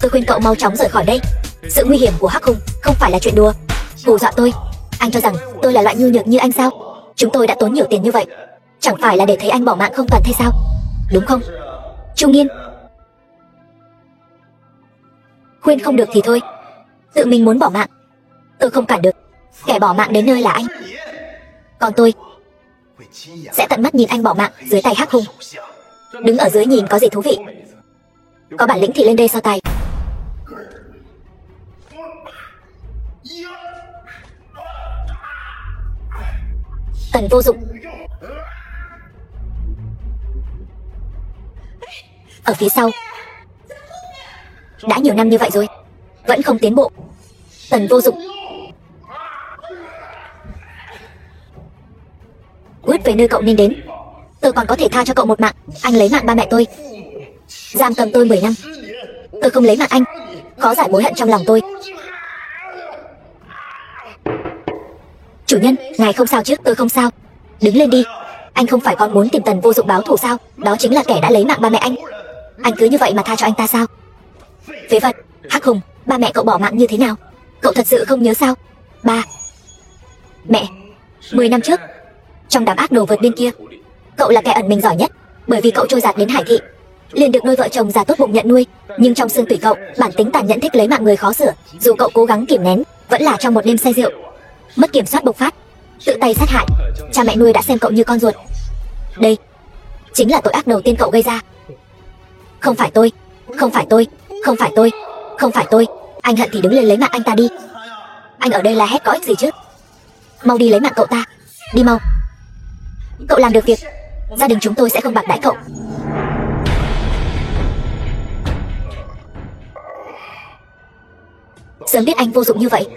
Speaker 1: Tôi khuyên cậu mau chóng rời khỏi đây. Sự nguy hiểm của Hắc Hùng không phải là chuyện đùa. Hù dọa tôi. Anh cho rằng tôi là loại nhu nhược như anh sao? Chúng tôi đã tốn nhiều tiền như vậy, chẳng phải là để thấy anh bỏ mạng không toàn hay sao? Đúng không, Trung Nghiên? Khuyên không được thì thôi, tự mình muốn bỏ mạng, tôi không cản được. Kẻ bỏ mạng đến nơi là anh, còn tôi sẽ tận mắt nhìn anh bỏ mạng dưới tay Hắc Hùng. Đứng ở dưới nhìn có gì thú vị? Có bản lĩnh thì lên đây so tài. Tần Vô Dụng ở phía sau. Đã nhiều năm như vậy rồi, vẫn không tiến bộ. Tần Vô Dụng, quyết về nơi cậu nên đến. Tôi còn có thể tha cho cậu một mạng. Anh lấy mạng ba mẹ tôi, giam cầm tôi 10 năm. Tôi không lấy mạng anh, khó giải mối hận trong lòng tôi. Chủ nhân, ngài không sao chứ? Tôi không sao. Đứng lên đi. Anh không phải còn muốn tìm Tần Vô Dụng báo thù sao? Đó chính là kẻ đã lấy mạng ba mẹ anh. Anh cứ như vậy mà tha cho anh ta sao? Phế vật. Hắc Hùng, ba mẹ cậu bỏ mạng như thế nào? Cậu thật sự không nhớ sao? Ba mẹ 10 năm trước, trong đám ác đồ vượt biên kia, cậu là kẻ ẩn mình giỏi nhất. Bởi vì cậu trôi dạt đến Hải Thị, liền được đôi vợ chồng già tốt bụng nhận nuôi. Nhưng trong xương tủy cậu, bản tính tàn nhẫn thích lấy mạng người khó sửa. Dù cậu cố gắng kìm nén, vẫn là trong một đêm say rượu, mất kiểm soát bộc phát, tự tay sát hại. Cha mẹ nuôi đã xem cậu như con ruột. Đây chính là tội ác đầu tiên cậu gây ra. Không phải tôi, không phải tôi, không phải tôi, không phải tôi. Anh hận thì đứng lên lấy mạng anh ta đi. Anh ở đây la hét có ích gì chứ? Mau đi lấy mạng cậu ta, đi mau. Cậu làm được việc, gia đình chúng tôi sẽ không bạc đãi cậu. Sớm biết anh vô dụng như vậy,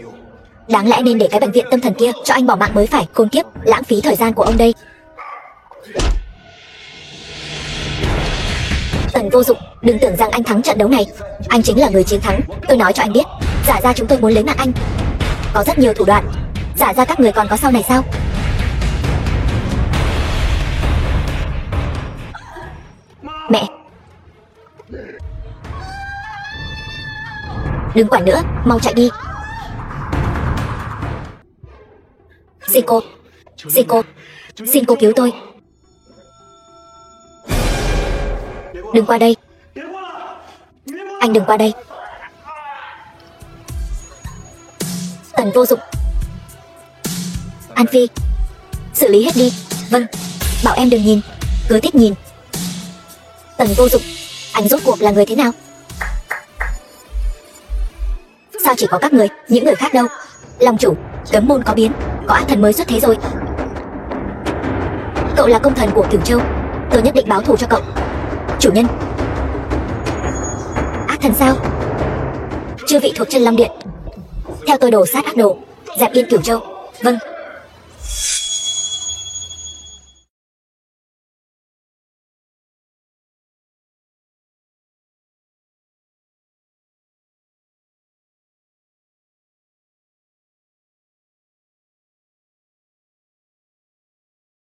Speaker 1: đáng lẽ nên để cái bệnh viện tâm thần kia cho anh bỏ mạng mới phải. Khốn kiếp, lãng phí thời gian của ông đây. Tần Vô Dụng, đừng tưởng rằng anh thắng trận đấu này. Anh chính là người chiến thắng. Tôi nói cho anh biết, giả ra chúng tôi muốn lấy mạng anh, có rất nhiều thủ đoạn. Giả ra các người còn có sau này sao? Mẹ, đừng quản nữa, mau chạy đi. Xin cô, xin cô cứu tôi. Đừng qua đây. Anh đừng qua đây. Tần Vô Dụng. An Phi, xử lý hết đi. Vâng, bảo em đừng nhìn, cứ thích nhìn. Tần Vô Dụng, anh rốt cuộc là người thế nào? Sao chỉ có các người, những người khác đâu? Long chủ, cấm môn có biến, có ác thần mới xuất thế rồi. Cậu là công thần của Cửu Châu, tôi nhất định báo thù cho cậu. Chủ nhân. Ác thần sao? Chư vị thuộc Chân Long Điện, theo tôi đổ sát ác đồ, dẹp yên Cửu Châu. Vâng.